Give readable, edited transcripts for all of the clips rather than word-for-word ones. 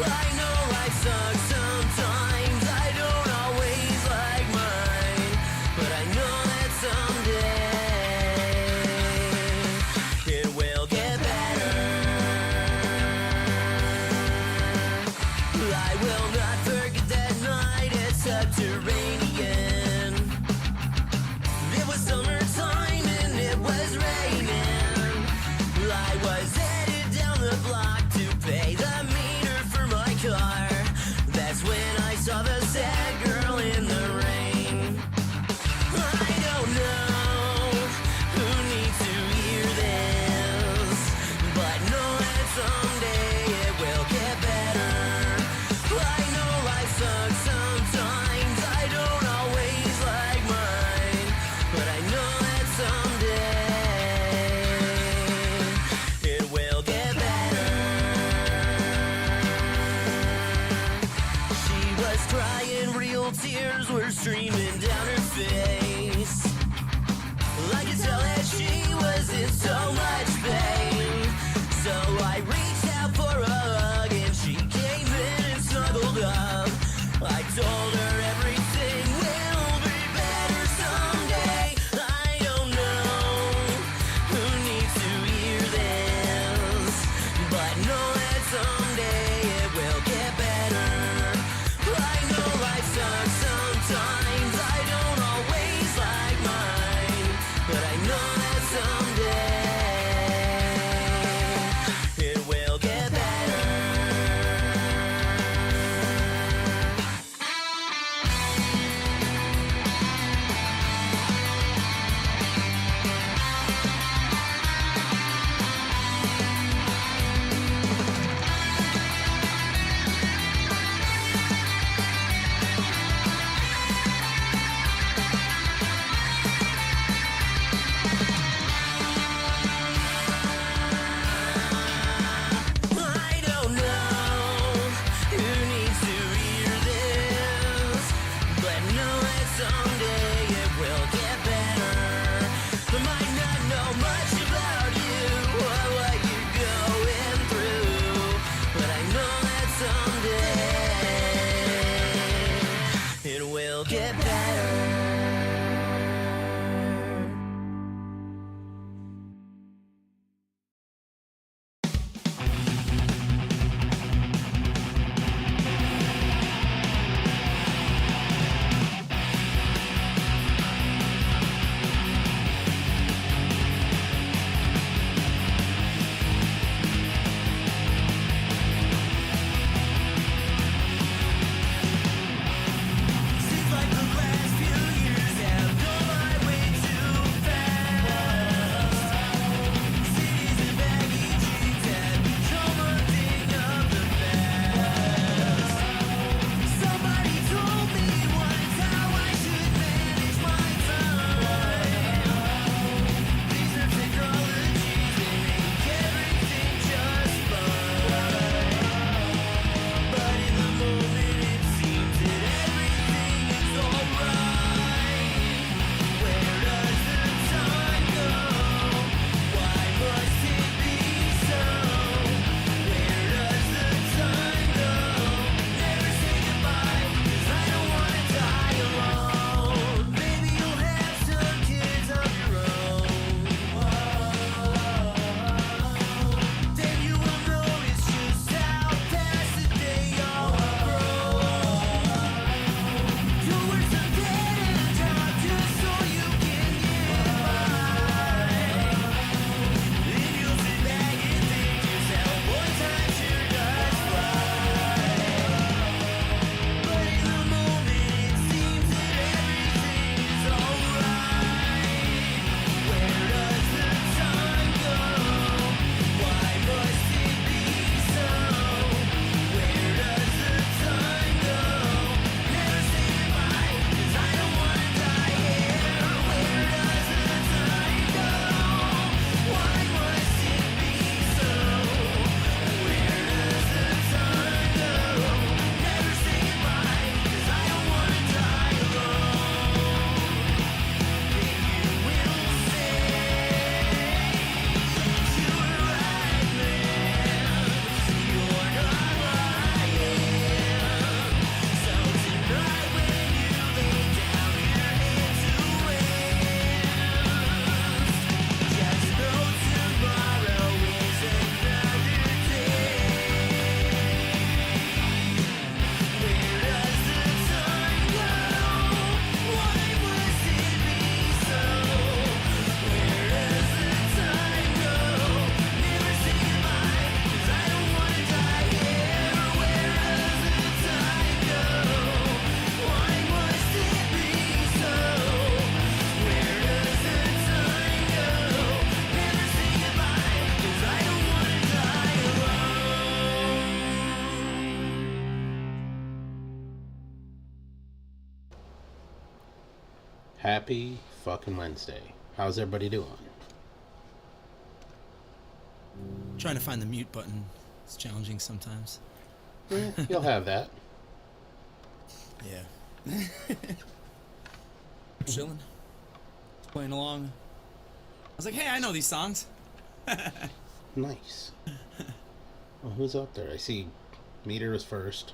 I know life sucks sometimes, I don't always like mine, but I know that someday it will get better. I will not forget that night at Subterranean. It was summertime and it was raining. I was headed down the block to pay the meter for my car. That's when I saw the sad girl in the rain. I don't know who needs to hear this, but know that someday it will get better. I know life sucks sometimes, I don't always like mine, but I know that someday it will get better. She was crying, real tears were streaming down her face. I could tell that she was in so much pain. So I reached out for a hug and she came in and snuggled up. I told her everything will be better someday. I don't know who needs to hear this, but know that someday it will get better. I know life sucks sometimes, I don't always like mine, but I know that someday it will Happy fucking Wednesday. How's everybody doing? Trying to find the mute button. It's challenging sometimes. Yeah, you'll have that. Yeah. Chilling. Playing along. I was like, hey, I know these songs. Nice. Well, who's up there? I see Meter was first.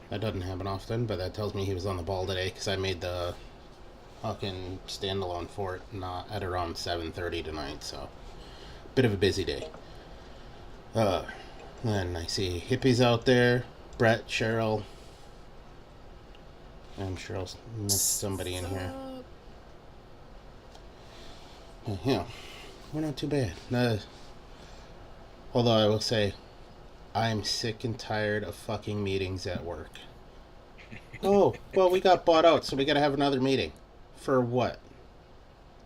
That doesn't happen often, but that tells me he was on the ball today because I made the fucking standalone for it not at around 7:30 tonight, so bit of a busy day. Then I see Hippie's out there, Brett, Cheryl. I'm sure I'll miss somebody in here. Yeah, we're not too bad. Although I will say, I'm sick and tired of fucking meetings at work. Oh, well, we got bought out, so we gotta have another meeting. For what?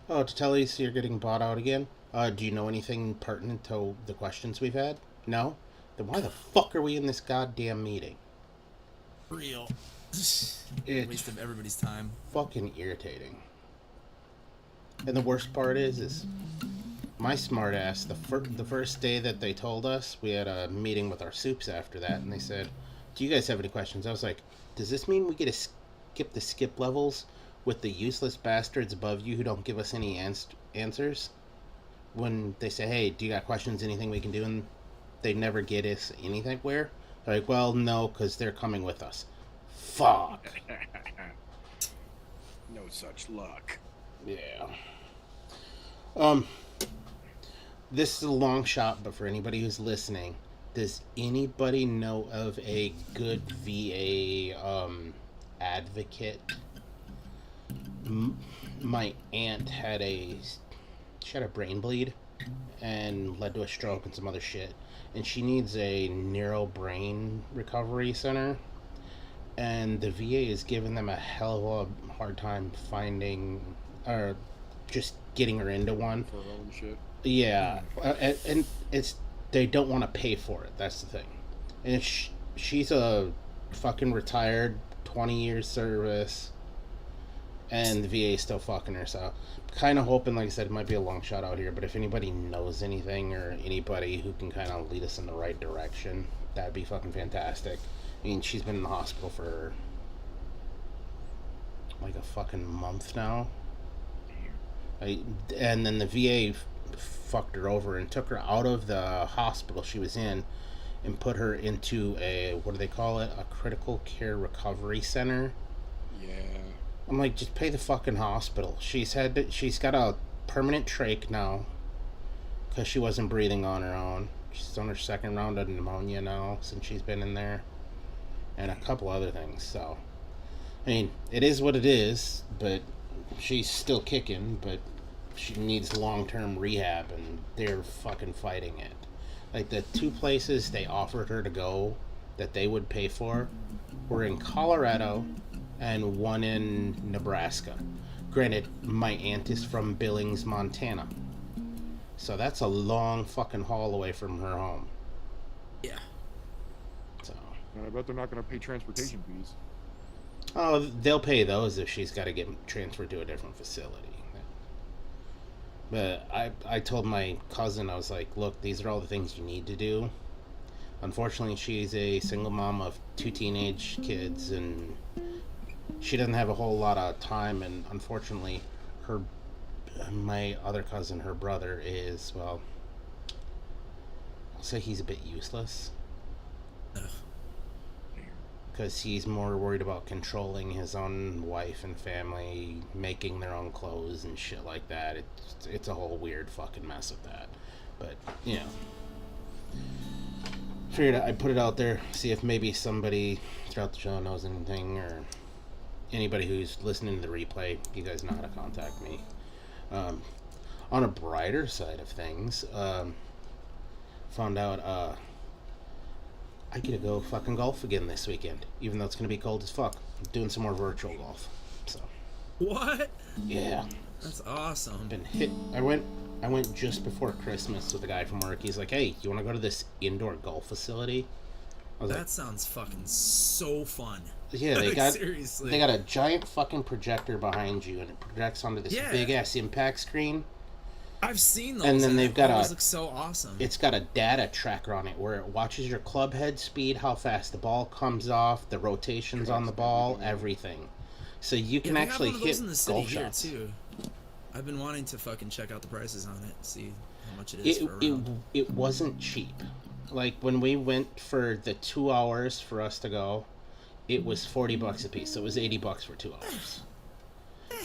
Oh, to tell you you're getting bought out again? Do you know anything pertinent to the questions we've had? No? Then why the fuck are we in this goddamn meeting? Real. It's Waste of everybody's time. fucking irritating. And the worst part is my smart ass, the first day that they told us, we had a meeting with our soups after that, and they said, do you guys have any questions? I was like, does this mean we get to skip the skip levels with the useless bastards above you who don't give us any answers? When they say, hey, do you got questions, anything we can do? And they never get us anything where? They're like, well, no, because they're coming with us. Fuck. No such luck. Yeah. This is a long shot, but for anybody who's listening, does anybody know of a good VA advocate? My aunt had a brain bleed and led to a stroke and some other shit, and she needs a neuro brain recovery center, and the VA is giving them a hell of a hard time finding or just getting her into one. For her own shit. Yeah, and it's they don't want to pay for it. That's the thing. And she's a fucking retired 20 years service, and the VA is still fucking her. So, kind of hoping, like I said, it might be a long shot out here. But if anybody knows anything or anybody who can kind of lead us in the right direction, that'd be fucking fantastic. I mean, she's been in the hospital for like a fucking month now. And then the VA fucked her over and took her out of the hospital she was in and put her into a, what do they call it, a critical care recovery center. Yeah. I'm like, just pay the fucking hospital. She's got a permanent trach now because she wasn't breathing on her own. She's on her second round of pneumonia now since she's been in there, and a couple other things. So I mean, it is what it is, but she's still kicking, but she needs long-term rehab, and they're fucking fighting it. Like, the two places they offered her to go that they would pay for were in Colorado and one in Nebraska. Granted, my aunt is from Billings, Montana, so that's a long fucking haul away from her home. Yeah. So. And I bet they're not going to pay transportation fees. Oh, they'll pay those if she's got to get transferred to a different facility. But I told my cousin, I was like, look, these are all the things you need to do. Unfortunately, she's a single mom of 2 teenage kids, and she doesn't have a whole lot of time, and unfortunately, my other cousin, her brother, is, well, I'll say he's a bit useless. Ugh. Because he's more worried about controlling his own wife and family, making their own clothes and shit like that. It's a whole weird fucking mess with that. But, you know. Figured I'd put it out there, see if maybe somebody throughout the show knows anything, or anybody who's listening to the replay, you guys know how to contact me. On a brighter side of things, found out, I get to go fucking golf again this weekend, even though it's going to be cold as fuck. I'm doing some more virtual golf. So. What? Yeah. That's awesome. Been hit. I went just before Christmas with a guy from work. He's like, hey, you want to go to this indoor golf facility? I was That sounds fucking so fun. yeah, Like, seriously. they got a giant fucking projector behind you, and it projects onto this Yeah. big ass impact screen. I've seen those, And then they've got those a- look so awesome. It's got a data tracker on it where it watches your club head speed, how fast the ball comes off, the rotations on the ball, everything. So you can we actually have one of those hit in the city golf here shots. too. I've been wanting to fucking check out the prices on it, see how much it is for a round. It wasn't cheap. Like when we went for the 2 hours for us to go, it was $40 a piece. So it was $80 for 2 hours.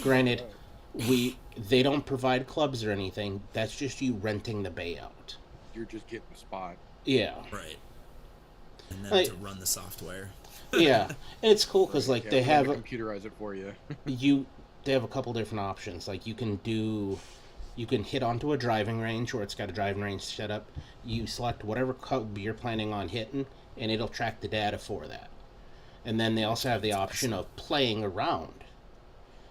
Granted, they don't provide clubs or anything. That's just you renting the bay out. You're just getting the spot. Yeah, Right. And then Like- to run the software. yeah. And it's cool because like Yeah, they we're have gonna computerize it for you. they have a couple different options. Like you can hit onto a driving range where it's got a driving range set up. You select whatever club you're planning on hitting, and it'll track the data for that. And then they also have the option of playing around.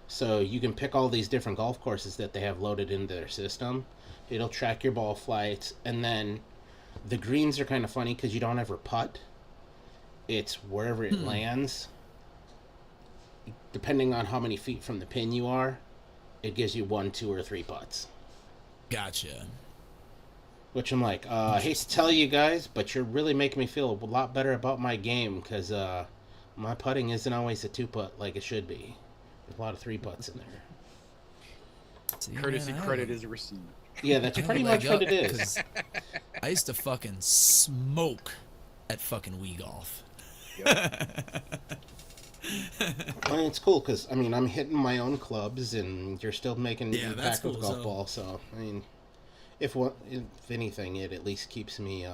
So you can pick all these different golf courses that they have loaded into their system. It'll track your ball flights, and then the greens are kind of funny because you don't ever putt. It's wherever it lands. Depending on how many feet from the pin you are, it gives you 1, 2, or 3 putts. Gotcha. Which I'm like, I hate to tell you guys, but you're really making me feel a lot better about my game because my putting isn't always a 2-putt like it should be. There's a lot of 3 putts in there. See, Courtesy man, credit is received. Yeah, that's I have pretty a much leg what up, it is. 'cause I used to fucking smoke at fucking Wii Golf. Yep. I mean, it's cool because, I mean, I'm hitting my own clubs and you're still making Yeah, that's impact with cool, golf so- ball. So, I mean, if anything, it at least keeps me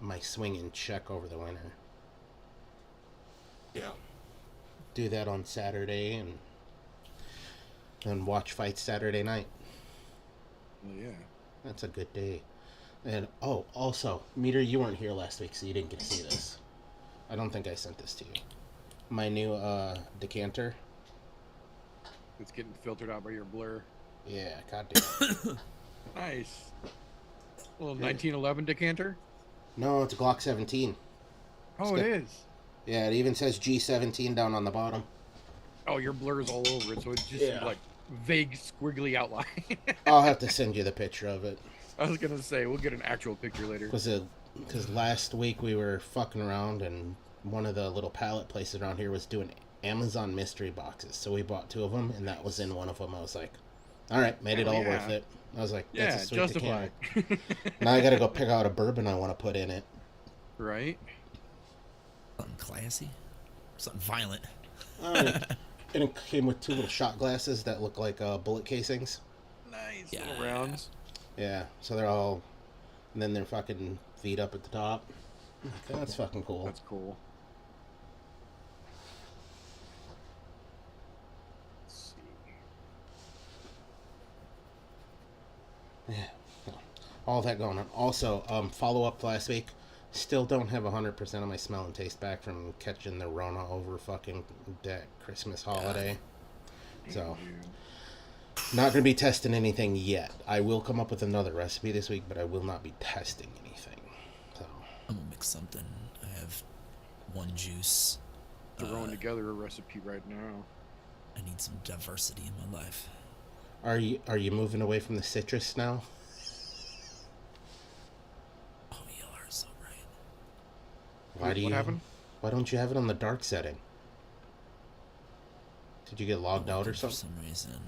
my swing in check over the winter. Yeah. Do that on Saturday and watch fights Saturday night. Well, yeah. That's a good day. And oh, also, Meter, you weren't here last week, so you didn't get to see this. I don't think I sent this to you. My new decanter. It's getting filtered out by your blur. Yeah, goddamn. Nice. Little 1911 decanter. No, it's a Glock 17. Oh, it is. Yeah, it even says G17 down on the bottom. Oh, your blur is all over it, so it's just Yeah. like vague, squiggly outline. I'll have to send you the picture of it. I was gonna say we'll get an actual picture later. Because last week we were fucking around and one of the little pallet places around here was doing Amazon mystery boxes. So we bought 2 of them, and that was in one of them. I was like, all right, made it Hell all yeah. worth it. I was like, that's Yeah, a sweet justified. decanter. Now I gotta go pick out a bourbon I want to put in it. Right? Something classy. Something violent. And it came with 2 little shot glasses that look like bullet casings. Nice Yeah. little rounds. Yeah, so they're all, and then they're fucking feet up at the top. Okay, that's fucking cool. That's cool. Let's see. Yeah, all that going on. Also, follow up last week. Still don't have 100% of my smell and taste back from catching the Rona over fucking that Christmas holiday. So, Dude. not gonna be testing anything yet. I will come up with another recipe this week, but I will not be testing anything. So, I'm gonna mix something. I have one juice. Throwing together a recipe right now. I need some diversity in my life. are you moving away from the citrus now? Oh, you are so right. Why What happened? Why don't you have it on the dark setting? Did you get logged out or For something? some reason.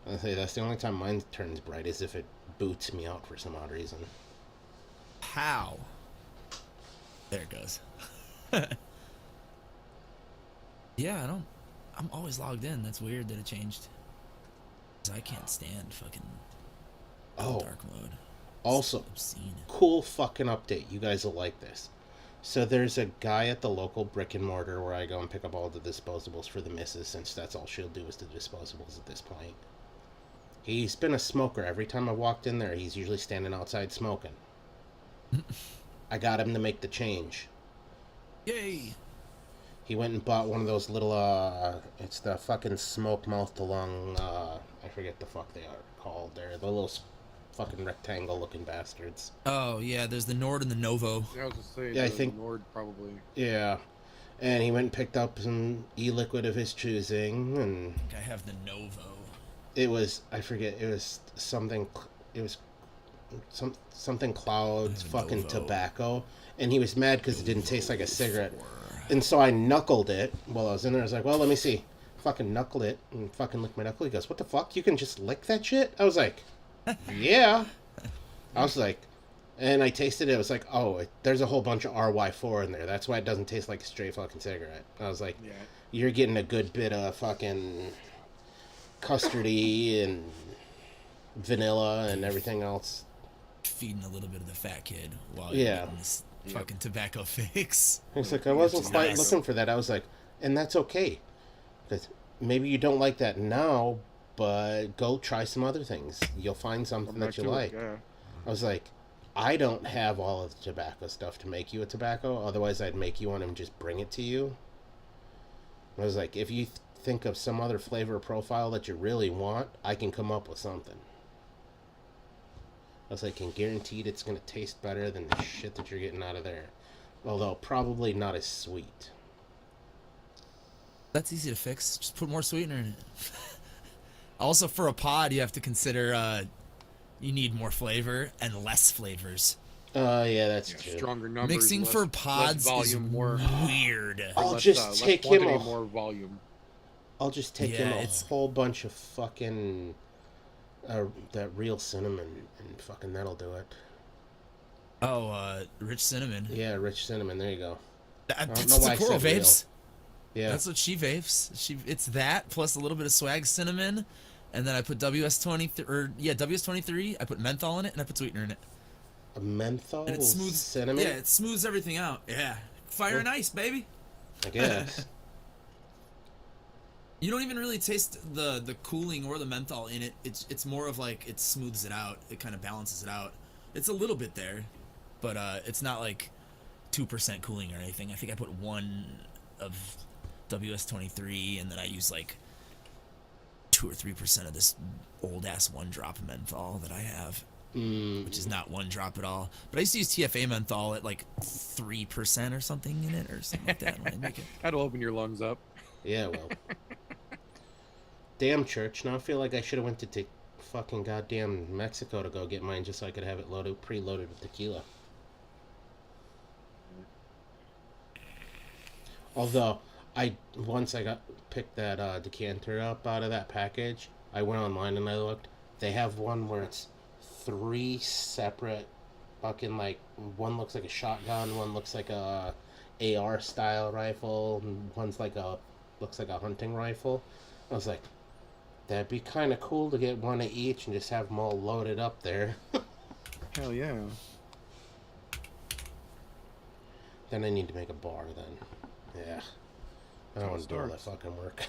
I say that's the only time mine turns bright is if it boots me out for some odd reason. How? There it goes. Yeah, I'm always logged in. That's weird that it changed. 'Cause I can't stand fucking Oh, dark mode. also, Obscene. cool fucking update. You guys will like this. So there's a guy at the local brick and mortar where I go and pick up all the disposables for the missus, since that's all she'll do is the disposables at this point. He's been a smoker. Every time I walked in there, he's usually standing outside smoking. I got him to make the change. Yay! He went and bought one of those little, it's the fucking smoke mouth along, I forget the fuck they are called. They're the little fucking rectangle looking bastards. Oh yeah, there's the Nord and the Novo. Yeah, I was just saying. Yeah, I the think- Nord probably. Yeah. And he went and picked up some e-liquid of his choosing, and I have the Novo. it was, I forget, it was something, it was something Clouds fucking Novo. tobacco, and he was mad because it didn't taste like a cigarette. And so I knuckled it while I was in there. I was like, well, let me see. Fucking knuckle it and fucking lick my knuckle. He goes, what the fuck? You can just lick that shit? I was like, yeah. I was like, and I tasted it. I was like, oh, there's a whole bunch of RY4 in there. That's why it doesn't taste like a straight fucking cigarette. I was like, Yeah. you're getting a good bit of fucking custardy and vanilla and everything else. Feeding a little bit of the fat kid while Yeah. you're getting this fucking tobacco fix. I was like, I wasn't Which is quite nice. looking for that. I was like, and that's okay. Because maybe you don't like that now, but go try some other things. You'll find something Come that back you to it, like. Yeah. I was like, I don't have all of the tobacco stuff to make you a tobacco. Otherwise, I'd make you one and just bring it to you. I was like, if you think of some other flavor profile that you really want, I can come up with something. I was like, and guaranteed it's going to taste better than the shit that you're getting out of there. Although, probably not as sweet. That's easy to fix. Just put more sweetener in it. Also, for a pod, you have to consider you need more flavor and less flavors. Yeah, that's Yeah, true. stronger numbers. Mixing less, for pods less volume, is more. weird. I'll less, just less take him quantity, a- more volume. I'll just take Yeah, him a it's- whole bunch of fucking that real cinnamon, and fucking that'll do it. Oh, rich cinnamon. Yeah, rich cinnamon. There you go. That, don't that's know what why I Coral said real. vapes. Yeah, That's what she vapes. It's that plus a little bit of swag cinnamon, and then I put WS23. I put menthol in it, and I put sweetener in it, a menthol and it smooths cinnamon. Yeah, it smooths everything out. Yeah, fire and ice, baby. I guess. You don't even really taste the cooling or the menthol in it. It's more of like it smooths it out. It kind of balances it out. It's a little bit there, but it's not like 2% cooling or anything. I think I put 1 of WS23, and then I use like 2 or 3% of this old ass 1-drop menthol that I have, which is not 1 drop at all. But I used to use TFA menthol at like 3% or something in it, or something like that. When I make it. That'll open your lungs up. Yeah, well. Damn, church. Now I feel like I should have went to fucking goddamn Mexico to go get mine just so I could have it preloaded with tequila. Although, once I picked that decanter up out of that package, I went online and I looked. They have one where it's 3 separate fucking, like, one looks like a shotgun, one looks like a AR style rifle, and one's looks like a hunting rifle. I was like, that'd be kind of cool to get one of each and just have them all loaded up there. Hell yeah. Then I need to make a bar then. Yeah. I don't want to do all that starts. fucking work.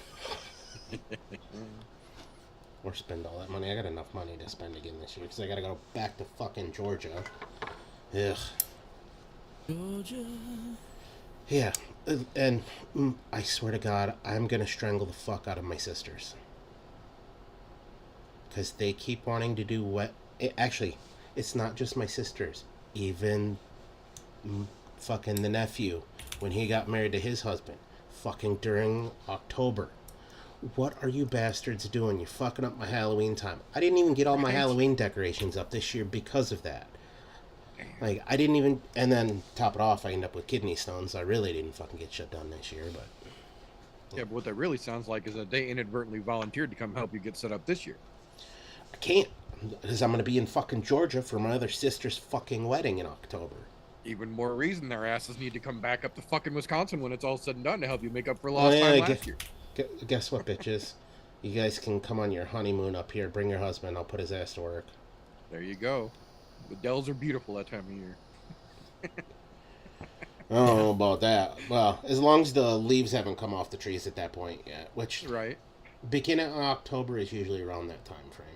Or spend all that money. I got enough money to spend again this year because I got to go back to fucking Georgia. Ugh. Georgia. Yeah. And I swear to God, I'm going to strangle the fuck out of my sisters. Because they keep wanting to do what... Actually, it's not just my sisters. Even fucking the nephew, when he got married to his husband, fucking during October. What are you bastards doing? You're fucking up my Halloween time. I didn't even get all my Halloween decorations up this year because of that. Like, I didn't even... And then, top it off, I ended up with kidney stones. I really didn't fucking get shit done this year, but... Yeah, but what that really sounds like is that they inadvertently volunteered to come help you get set up this year. I can't, because I'm going to be in fucking Georgia for my other sister's fucking wedding in October. Even more reason their asses need to come back up to fucking Wisconsin when it's all said and done to help you make up for lost time last year. Guess what, bitches? You guys can come on your honeymoon up here. Bring your husband. I'll put his ass to work. There you go. The Dells are beautiful that time of year. I don't know about that. Well, as long as the leaves haven't come off the trees at that point yet, which Right. beginning of October is usually around that time frame.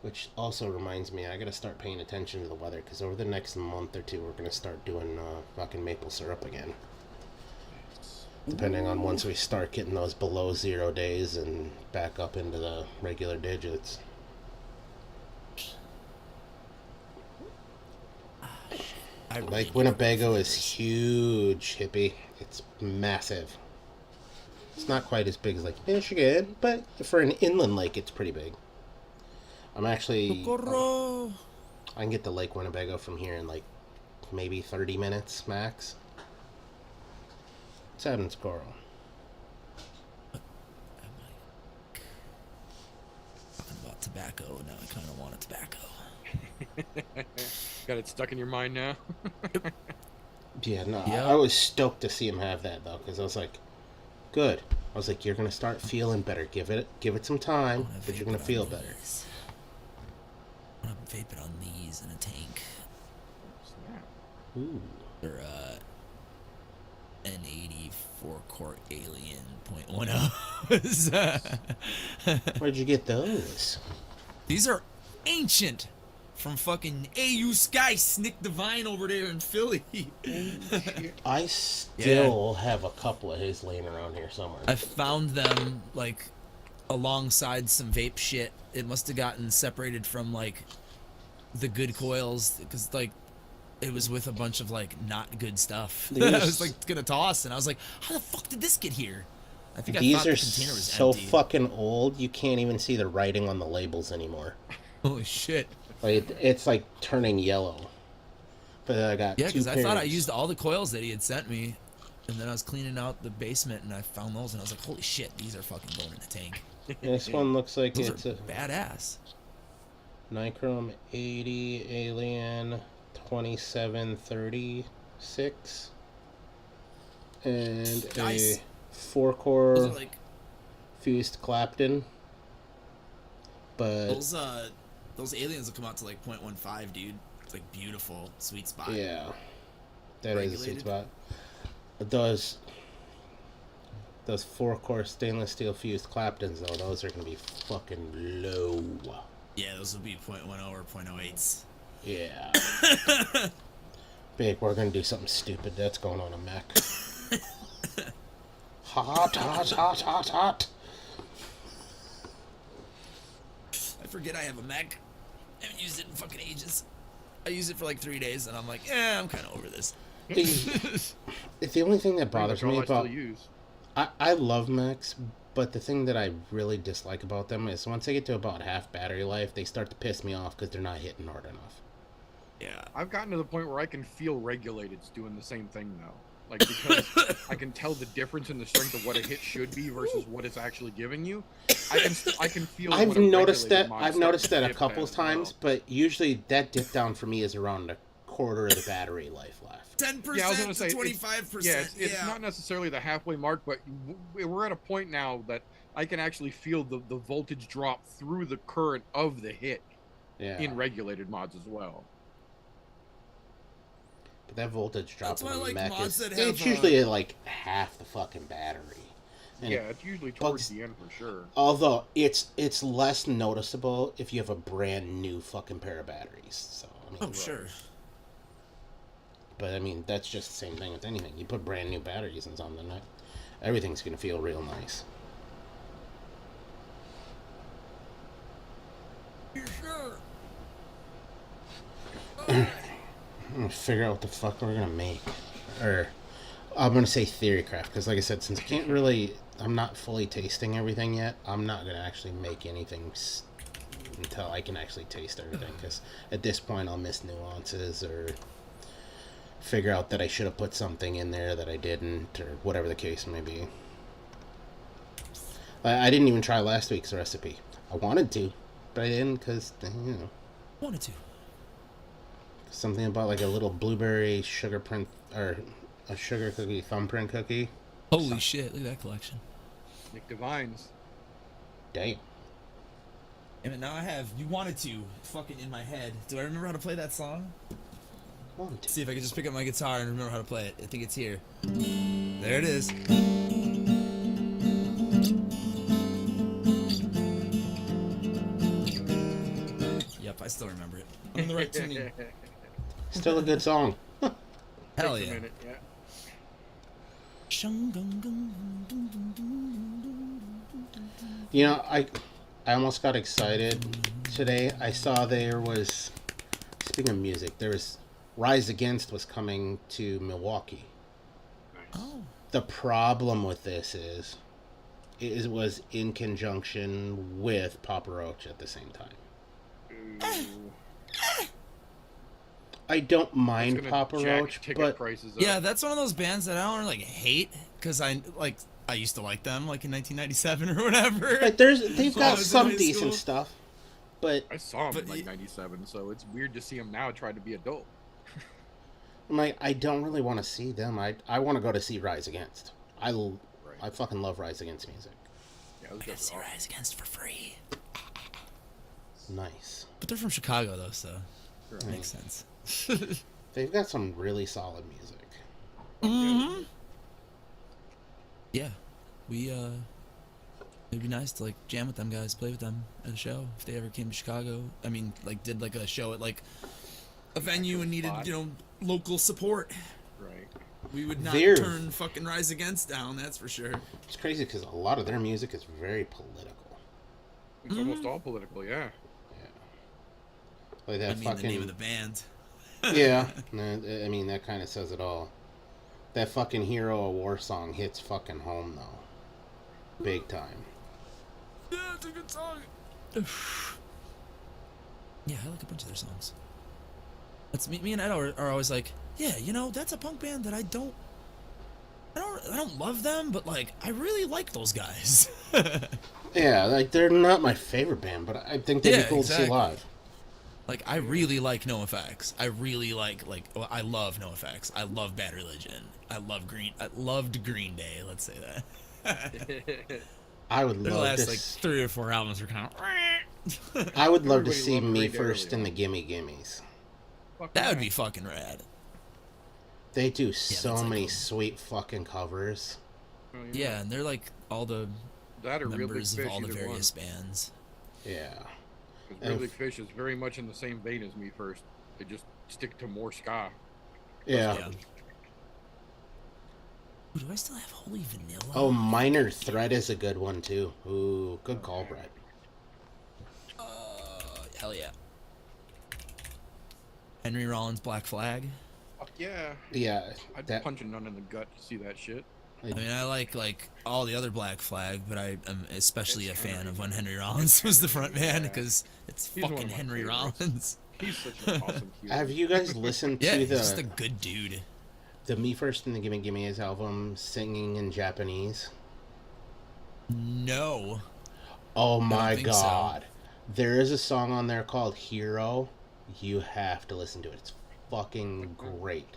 Which also reminds me, I gotta start paying attention to the weather, because over the next month or two, we're gonna start doing fucking maple syrup again. Depending on once we start getting those below 0 days and back up into the regular digits. I really Lake need Winnebago is flavors. huge, hippie. It's massive. It's not quite as big as Lake Michigan, but for an inland lake, it's pretty big. I'm actually... Socorro! I can get to Lake Winnebago from here in like maybe 30 minutes max. It's out in Socorro. Talking about tobacco, now I kind of want a tobacco. Got it stuck in your mind now. Yeah, no, Yeah. I was stoked to see him have that though, because I was like, good. I was like, you're gonna start feeling better. Give it some time, but you're gonna feel better. I'm gonna vape it on these in a tank. Snap. Ooh. They're N84 Core Alien .10s. Where'd you get those? These are ancient from fucking AU Sky Snick Divine over there in Philly. I still have a couple of his laying around here somewhere. I found them like alongside some vape shit. It must have gotten separated from like the good coils because like it was with a bunch of like not good stuff. I was like gonna toss, and I was like, how the fuck did this get here? I think These I thought are the container was so empty. fucking old, you can't even see the writing on the labels anymore. Holy shit. Like it's like turning yellow. But I got Yeah, two because I thought I pairs. used all the coils that he had sent me, and then I was cleaning out the basement and I found those, and I was like, holy shit, these are fucking going in a tank. This one looks like Those it's are a badass. Nichrome 80 Alien 2736 and Nice. a 4-core Those are like fused Clapton. But those aliens will come out to like 0.15, dude. It's like beautiful, sweet spot. yeah, that is a sweet Regulated. spot. Those 4-core stainless steel fused Claptons though, those are gonna be fucking low. Yeah, those will be 0.10 or 0.08s. Yeah. Big, we're gonna do something stupid. That's going on a mech. Hot, hot, hot, hot, hot. I forget I have a mech. I haven't used it in fucking ages. I used it for like 3 days, and I'm like, I'm kind of over this. The only thing that Pretty bothers much all me I still about use. I love mechs, but the thing that I really dislike about them is once they get to about half battery life, they start to piss me off because they're not hitting hard enough. Yeah. I've gotten to the point where I can feel regulated's doing the same thing now. Like, because I can tell the difference in the strength of what a hit should be versus what it's actually giving you. I can feel. I've what a noticed regulated that. mod I've starts noticed to that a dip couple at of as times, well. but usually that dip down for me is around a quarter of the battery life left. 10% Yeah, I was gonna to say 25%. Yeah, it's not necessarily the halfway mark, but we're at a point now that I can actually feel the voltage drop through the current of the hit Yeah. in regulated mods as well. But that voltage drop That's why I on the like mech mods is that have, it's usually at like half the fucking battery. And Yeah, it's usually towards the end for sure. although it's less noticeable if you have a brand new fucking pair of batteries. So I mean, Oh, sure. but I mean that's just the same thing with anything. You put brand new batteries in something, everything's gonna feel real nice. You're sure. I'm gonna figure out what the fuck we're gonna make, or I'm gonna say theory craft because, like I said, since I can't really, I'm not fully tasting everything yet. I'm not gonna actually make anything until I can actually taste everything. Because at this point, I'll miss nuances or figure out that I should have put something in there that I didn't, or whatever the case may be. I didn't even try last week's recipe. I wanted to, but I didn't because Wanted to. something about like a little blueberry sugar print or a sugar cookie thumbprint cookie. Holy shit, look at that collection. Nick Divines. Damn. And now I have You Wanted To fucking in my head. Do I remember how to play that song? Wanted to. See if I can just pick up my guitar and remember how to play it. I think it's here. There it is. Yep, I still remember it. I'm in the right tuning. Still a good song. Hell Takes a yeah. minute, yeah. You know, I almost got excited today. I saw there was, speaking of music, there was Rise Against was coming to Milwaukee. Oh. The problem with this is, it was in conjunction with Papa Roach at the same time. Ooh. I don't It's mind gonna Papa jack Roach, ticket but prices up. Yeah, that's one of those bands that I don't like hate because I used to like them like in 1997 or whatever. like they've So got I was in some high decent school. stuff, but I saw him But in like y- '97, so it's weird to see him now try to be adult. I'm like, I don't really want to see them. I want to go to see Rise Against. I fucking love Rise Against music. Yeah, those I guys got are see awesome. Rise Against for free. Nice. But they're from Chicago though, so Right. makes sense. They've got some really solid music. Mm-hmm. Yeah, it'd be nice to like jam with them guys, play with them at a show if they ever came to Chicago. I mean, like did like a show at like a venue and needed spot. local support. Right. We would not They're- turn fucking Rise Against down, that's for sure. It's crazy because a lot of their music is very political. It's almost all political, yeah. Like I that mean, fucking the name of the band. yeah. I mean, that kind of says it all. That fucking Hero of War song hits fucking home though, big time. Yeah, it's a good song. Yeah, I like a bunch of their songs. That's me and Ed are always like, yeah, that's a punk band that I don't love them, but like I really like those guys. Yeah, like they're not my favorite band, but I think they'd Yeah, be cool to see exactly. live. Like I really like NoFX. I really well, I love NoFX. I love Bad Religion. I loved Green Day. Let's say that. I would Their love last to. like 3 or 4 albums were kind of. I would love to Everybody see loved Me Green Day First early in the on. Gimme Gimmes. Fuck That would yeah. be fucking rad. They do so that's like many a- sweet fucking covers. Oh, Yeah, and they're like all the That or Real Big members Fish, of all the either one. various bands. Yeah. 'Cause Real Big Fish is very much in the same vein as Me First. They just stick to more ska. Yeah. Yeah. Ooh, do I still have Holy Vanilla? Oh, Minor Threat is a good one too. Ooh, good call, Brett. Hell yeah. Henry Rollins' Black Flag. Fuck yeah. Yeah, I'd that punch a nun in the gut to see that shit. I mean, I like all the other Black Flag, but I am especially a fan of when Henry Rollins was the front man because it's He's one of fucking my Henry favorites. Rollins. He's such an awesome hero. have you guys listened Yeah, to he's just a the good dude. Me First and the Gimme Gimme's album singing in Japanese? No. Oh my think so. god. There is a song on there called Hero. You have to listen to it. It's fucking great.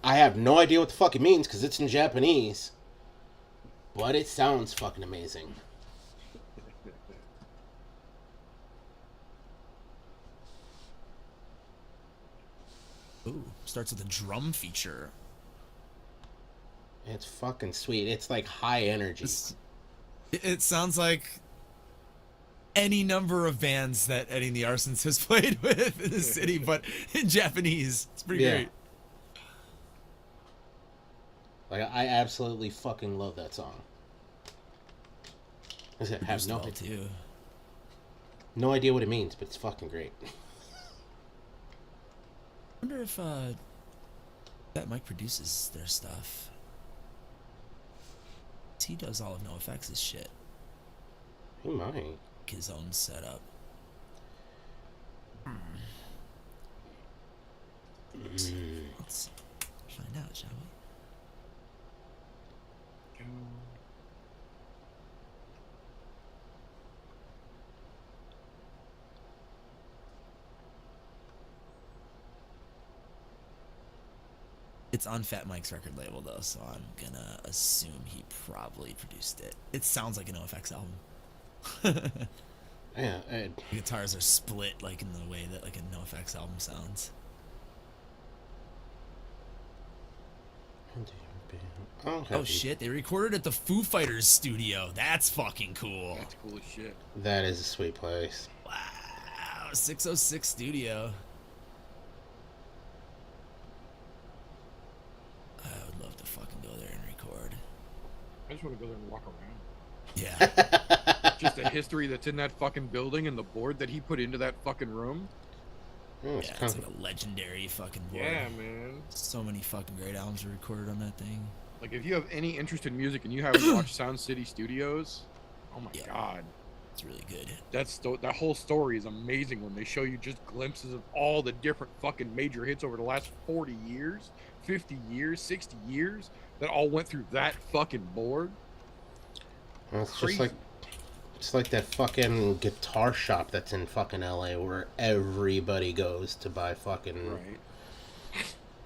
I have no idea what the fuck it means because it's in Japanese. But it sounds fucking amazing. Ooh, starts with a drum feature. It's fucking sweet. It's like high energy. It sounds like any number of bands that Eddie and the Arsons has played with in the city, but in Japanese. It's pretty Yeah. great. Like I absolutely fucking love that song. I said, have Produced no, well, too. no idea what it means, but it's fucking great. I wonder if that Mike produces their stuff. He does all of NoFX's shit, He might. his own setup. Let's find out, shall we? It's on Fat Mike's record label though, so I'm gonna assume he probably produced it. It sounds like a NoFX album. Yeah, The guitars are split like in the way that like a NoFX album sounds. okay. Oh shit, they recorded at the Foo Fighters studio. That's fucking cool. That's cool as shit. That is a sweet place. Wow, 606 studio. I would love to fucking go there and record. I just want to go there and walk around. Yeah. just the history that's in that fucking building and the board that he put into that fucking room. Oh, it's Yeah, kind it's of, like a legendary fucking board. Yeah, man. So many fucking great albums were recorded on that thing. Like, if you have any interest in music and you haven't watched Sound City Studios, oh my Yeah. god. It's really good. That whole story is amazing when they show you just glimpses of all the different fucking major hits over the last 40 years, 50 years, 60 years that all went through that fucking board. well, it's Crazy. just like, it's like that fucking guitar shop that's in fucking LA where everybody goes to buy fucking. Right.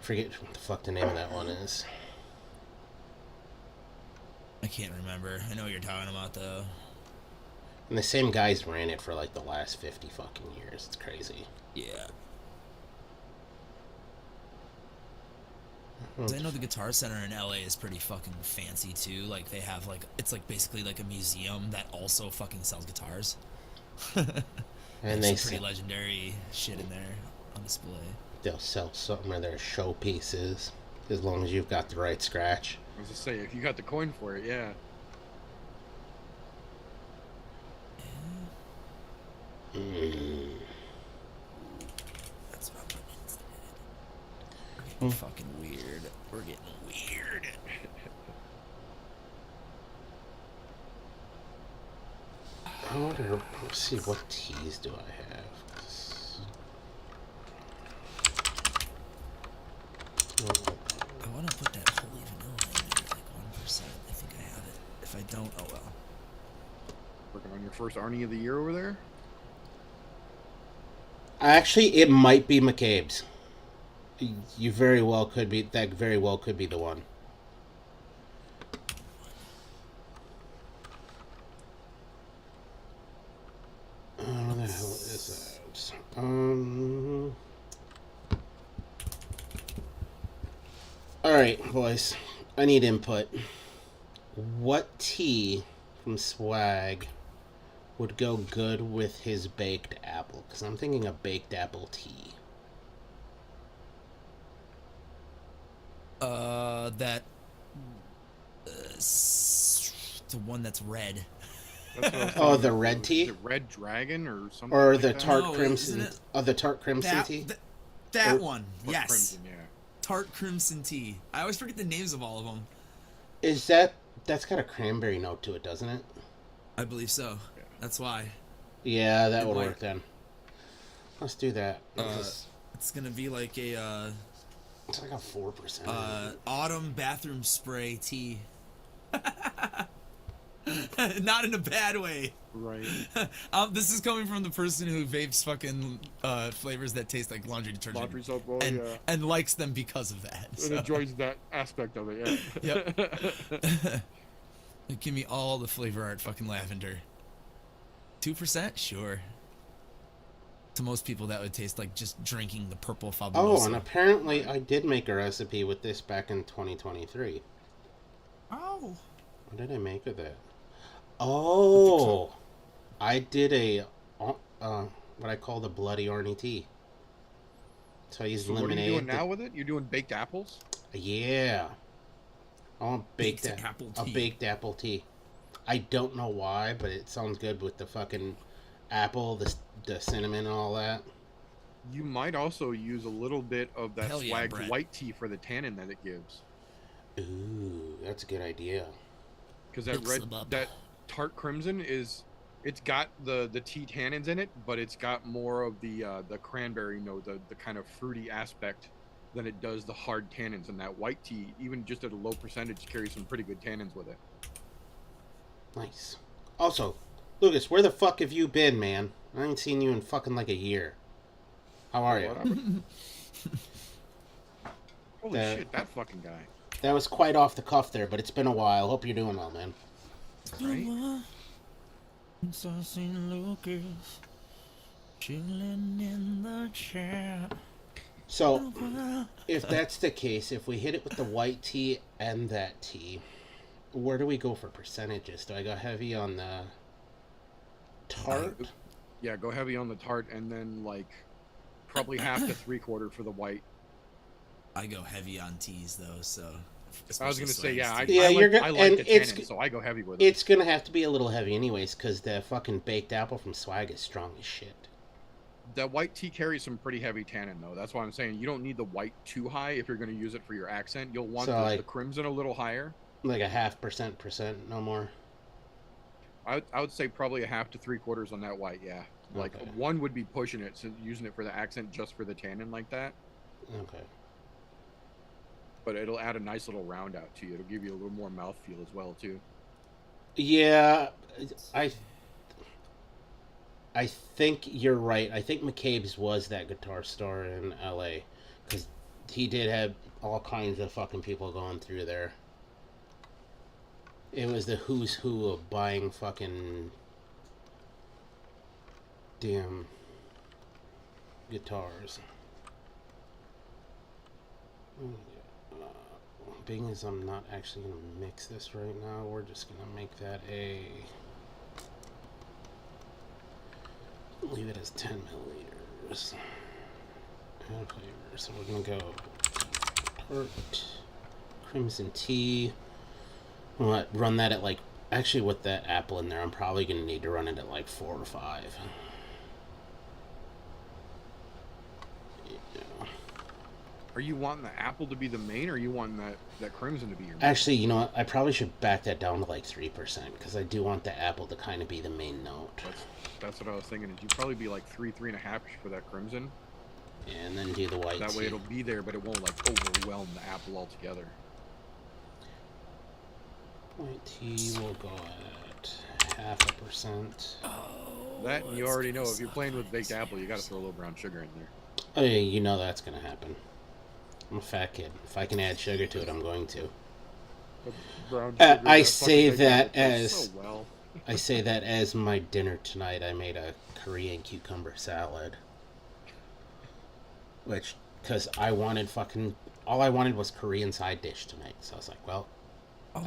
Forget what the fuck the name of that one is. I can't remember. I know what you're talking about though. And the same guys ran it for like the last 50 fucking years. It's crazy. Yeah. 'Cause I know the Guitar Center in LA is pretty fucking fancy too. Like they have like it's like basically like a museum that also fucking sells guitars. And There's they some pretty sell, legendary shit in there on display. they'll sell some of their showpieces as long as you've got the right scratch. I was to say, if you got the coin for it, yeah. Mm. That's what I'm We're getting fucking weird. We're getting weird. I wonder. Let's see, what teas do I have? I want to put that holy vanilla in there, like 1%. I think I have it. If I don't, oh well. Working on your first Arnie of the year over there? Actually, it might be McCabe's. You very well could be. That very well could be the one. What the hell is that? All right, boys. I need input. What tea from Swag would go good with his baked apple? Because I'm thinking a baked apple tea. The one that's red. That's what I was Oh, thinking. the red Is tea? it Red Dragon or something? Or like the that? tart No, crimson? isn't it? Oh, the tart crimson tea? That Or- one. Or Yes. Crimson, yeah. Tart crimson tea. I always forget the names of all of them. Is that's got a cranberry note to it, doesn't it? I believe so. Yeah. That's why. Yeah, that It would might. work then. Let's do that. It's gonna be like a It's like a 4%. autumn bathroom spray tea. Not in a bad way. Right. This is coming from the person who vapes fucking flavors that taste like laundry detergent Laundry soap, oh, and yeah. and likes them because of that. And So, enjoys that aspect of it, yeah. Yep. Give me all the flavor art fucking lavender. 2%? Sure. To most people, that would taste like just drinking the purple Fabuloso. Oh, and apparently I did make a recipe with this back in 2023. Oh. What did I make with it? Oh, I did a what I call the bloody Arnie tea. So I used So what are lemonade. you doing now with it? You're doing baked apples? Yeah. I want Baked apple a tea. baked apple tea. I don't know why, but it sounds good with the fucking apple, the cinnamon, and all that. You might also use a little bit of that Hell yeah, Swag's Brett. white tea for the tannin that it gives. Ooh, that's a good idea. Because that Mix them up. that tart crimson it's got the tea tannins in it, but it's got more of the cranberry note, the kind of fruity aspect than it does the hard tannins. And that white tea, even just at a low percentage, carries some pretty good tannins with it. Nice. Also, Lucas, where the fuck have you been, man? I ain't seen you in fucking like a year. How are you? What happened? Holy That- shit, that fucking guy. That was quite off the cuff there, but it's been a while. Hope you're doing well, man. Right? So I seen Lucas chilling in the chair. So, if that's the case, if we hit it with the white tea and that tea, where do we go for percentages? Do I go heavy on the tart? Yeah, go heavy on the tart and then like probably half to 3/4 for the white. I go heavy on teas though, so I was gonna say, yeah, Yeah, I like the tannin, so I go heavy with it. It's gonna have to be a little heavy anyways, because the fucking baked apple from Swag is strong as shit. That white tea carries some pretty heavy tannin, though. That's why I'm saying you don't need the white too high if you're going to use it for your accent. You'll want the crimson a little higher. Like a 0.5%, no more. I would say probably 1/2 to 3/4 on that white, yeah. Like, Okay. one would be pushing it, so using it for the accent just for the tannin like that. Okay. But it'll add a nice little round out to you. It'll give you a little more mouthfeel as well, too. Yeah, I think you're right. I think McCabe's was that guitar store in LA, because he did have all kinds of fucking people going through there. It was the who's who of buying fucking damn guitars. Being as I'm not actually going to mix this right now, we're just going to make that leave it as 10 milliliters. And flavor. So we're going to go tart, crimson tea. We'll run that at like, actually with that apple in there, I'm probably going to need to run it at like 4 or 5. Are you wanting the apple to be the main, or are you wanting that crimson to be your main? Actually, you know what? I probably should back that down to like 3%, because I do want the apple to kind of be the main note. That's what I was thinking. You'd probably be like 3.5 for that crimson. Yeah, and then do the white That tea. way it'll be there, but it won't like overwhelm the apple altogether. White tea will go at 0.5%. That, and you already know, if you're playing with baked apple, you gotta throw a little brown sugar in there. Oh yeah, you know that's gonna happen. I'm a fat kid. If I can add sugar to it, I'm going to. Brown sugar, I say that tastes as so well. I say that as my dinner tonight. I made a Korean cucumber salad, which because I wanted all I wanted was Korean side dish tonight. So I was like, well, I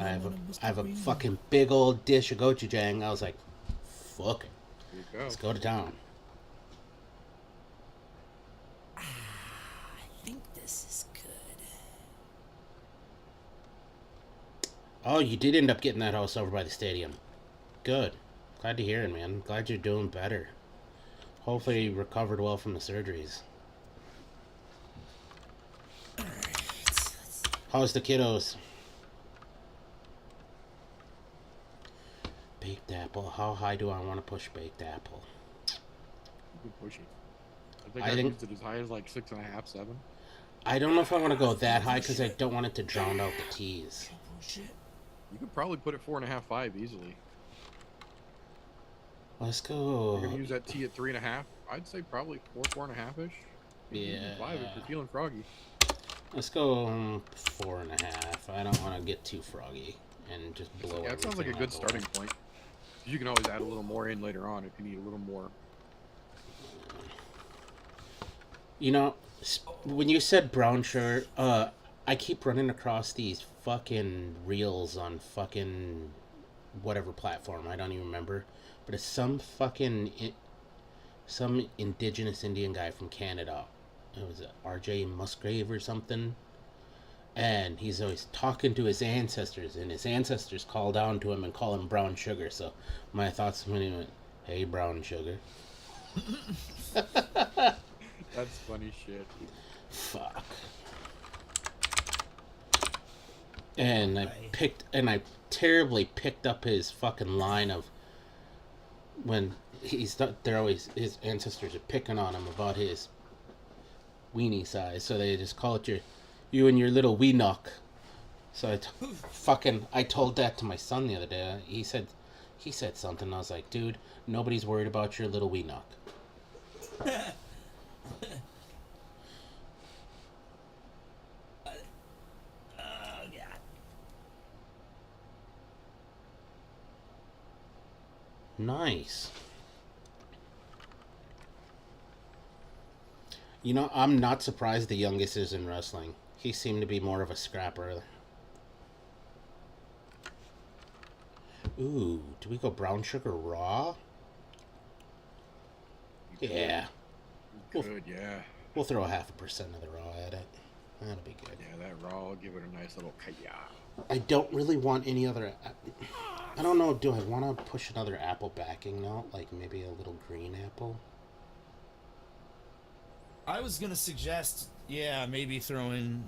have a fucking big old dish of gochujang. I was like, fuck it, There you go. let's go to town. I think this is good. Oh, you did end up getting that house over by the stadium. Good. Glad to hear it, man. Glad you're doing better. Hopefully you recovered well from the surgeries. How's the kiddos? Baked apple. How high do I want to push baked apple? You can push it. I I think- used it as high as like 6.5, 7. I don't know if I want to go that high because I don't want it to drown out the teas. You could probably put it 4.5, 5 easily. Let's go. You're gonna use that tea at 3.5. I'd say probably 4.5 ish. Yeah. 5 if you're feeling froggy. Let's go 4.5. I don't want to get too froggy and just blow it. Yeah, it sounds like a good starting point. You can always add a little more in later on if you need a little more. You know, when you said brown sugar, I keep running across these fucking reels on fucking whatever platform. I don't even remember. But it's some some indigenous Indian guy from Canada. It was RJ Musgrave or something. And he's always talking to his ancestors, and his ancestors call down to him and call him brown sugar. So my thoughts when he went, "Hey, brown sugar." That's funny shit. Fuck. And I terribly picked up his fucking line of when they're always, his ancestors are picking on him about his weenie size, so they just call it you and your little wee knock. So I told that to my son the other day. He said something. I was like, dude, nobody's worried about your little wee knock. Nice. You know, I'm not surprised the youngest is in wrestling. He seemed to be more of a scrapper. Ooh, do we go brown sugar raw? You Yeah. could, yeah. We'll throw 0.5% of the raw at it. That'll be good. Yeah, that raw will give it a nice little kaya. I don't really want any other... I don't know, do I want to push another apple backing note? Like maybe a little green apple? I was gonna suggest, yeah, maybe throw in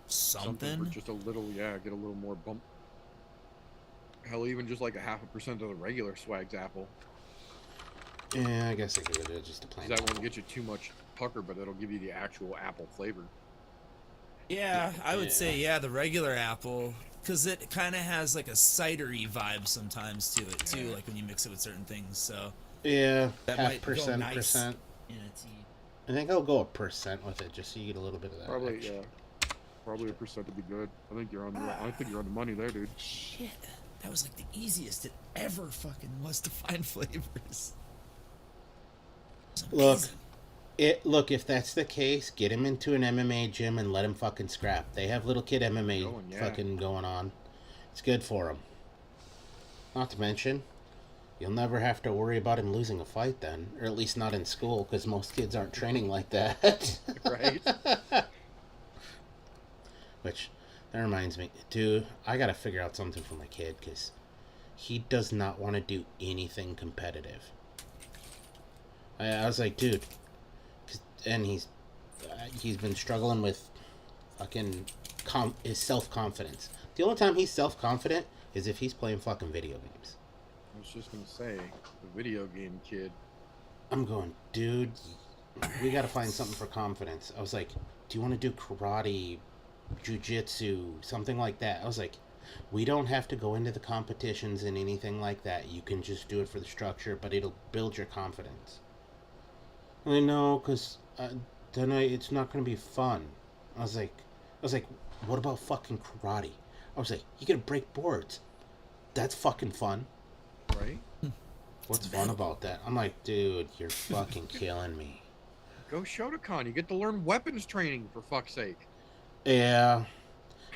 something. For just a little, yeah, get a little more bump. Hell, even just like a 0.5% of the regular Swags apple. Yeah, I guess I could do just a plain That apple. won't get you too much pucker, but it'll give you the actual apple flavor. Yeah, I would say, yeah, the regular apple, because it kind of has like a cidery vibe sometimes to it too, like when you mix it with certain things. So Yeah, that half might go percent, nice percent. in a tea. I think I'll go a percent with it, just so you get a little bit of that. Probably, extra. yeah. Probably a percent would be good. I think you're on the money there, dude. Shit, that was like the easiest it ever fucking was to find flavors. It was amazing. Look, if that's the case, get him into an MMA gym and let him fucking scrap. They have little kid MMA fucking going on. It's good for him. Not to mention, you'll never have to worry about him losing a fight then, or at least not in school, because most kids aren't training like that. Right? Which, that reminds me, dude, I gotta figure out something for my kid, because he does not want to do anything competitive. I was like, dude, and he's been struggling with fucking his self-confidence. The only time he's self-confident is if he's playing fucking video games. I was just gonna say, the video game kid. I'm going, dude, we gotta find something for confidence. I was like, do you want to do karate, jiu-jitsu, something like that? I was like, we don't have to go into the competitions and anything like that. You can just do it for the structure, but it'll build your confidence. I know, because then it's not going to be fun. I was like, what about fucking karate? I was like, you gotta break boards. That's fucking fun. Right? What's fun about that? I'm like, dude, you're fucking killing me. Go Shotokan. You get to learn weapons training, for fuck's sake. Yeah.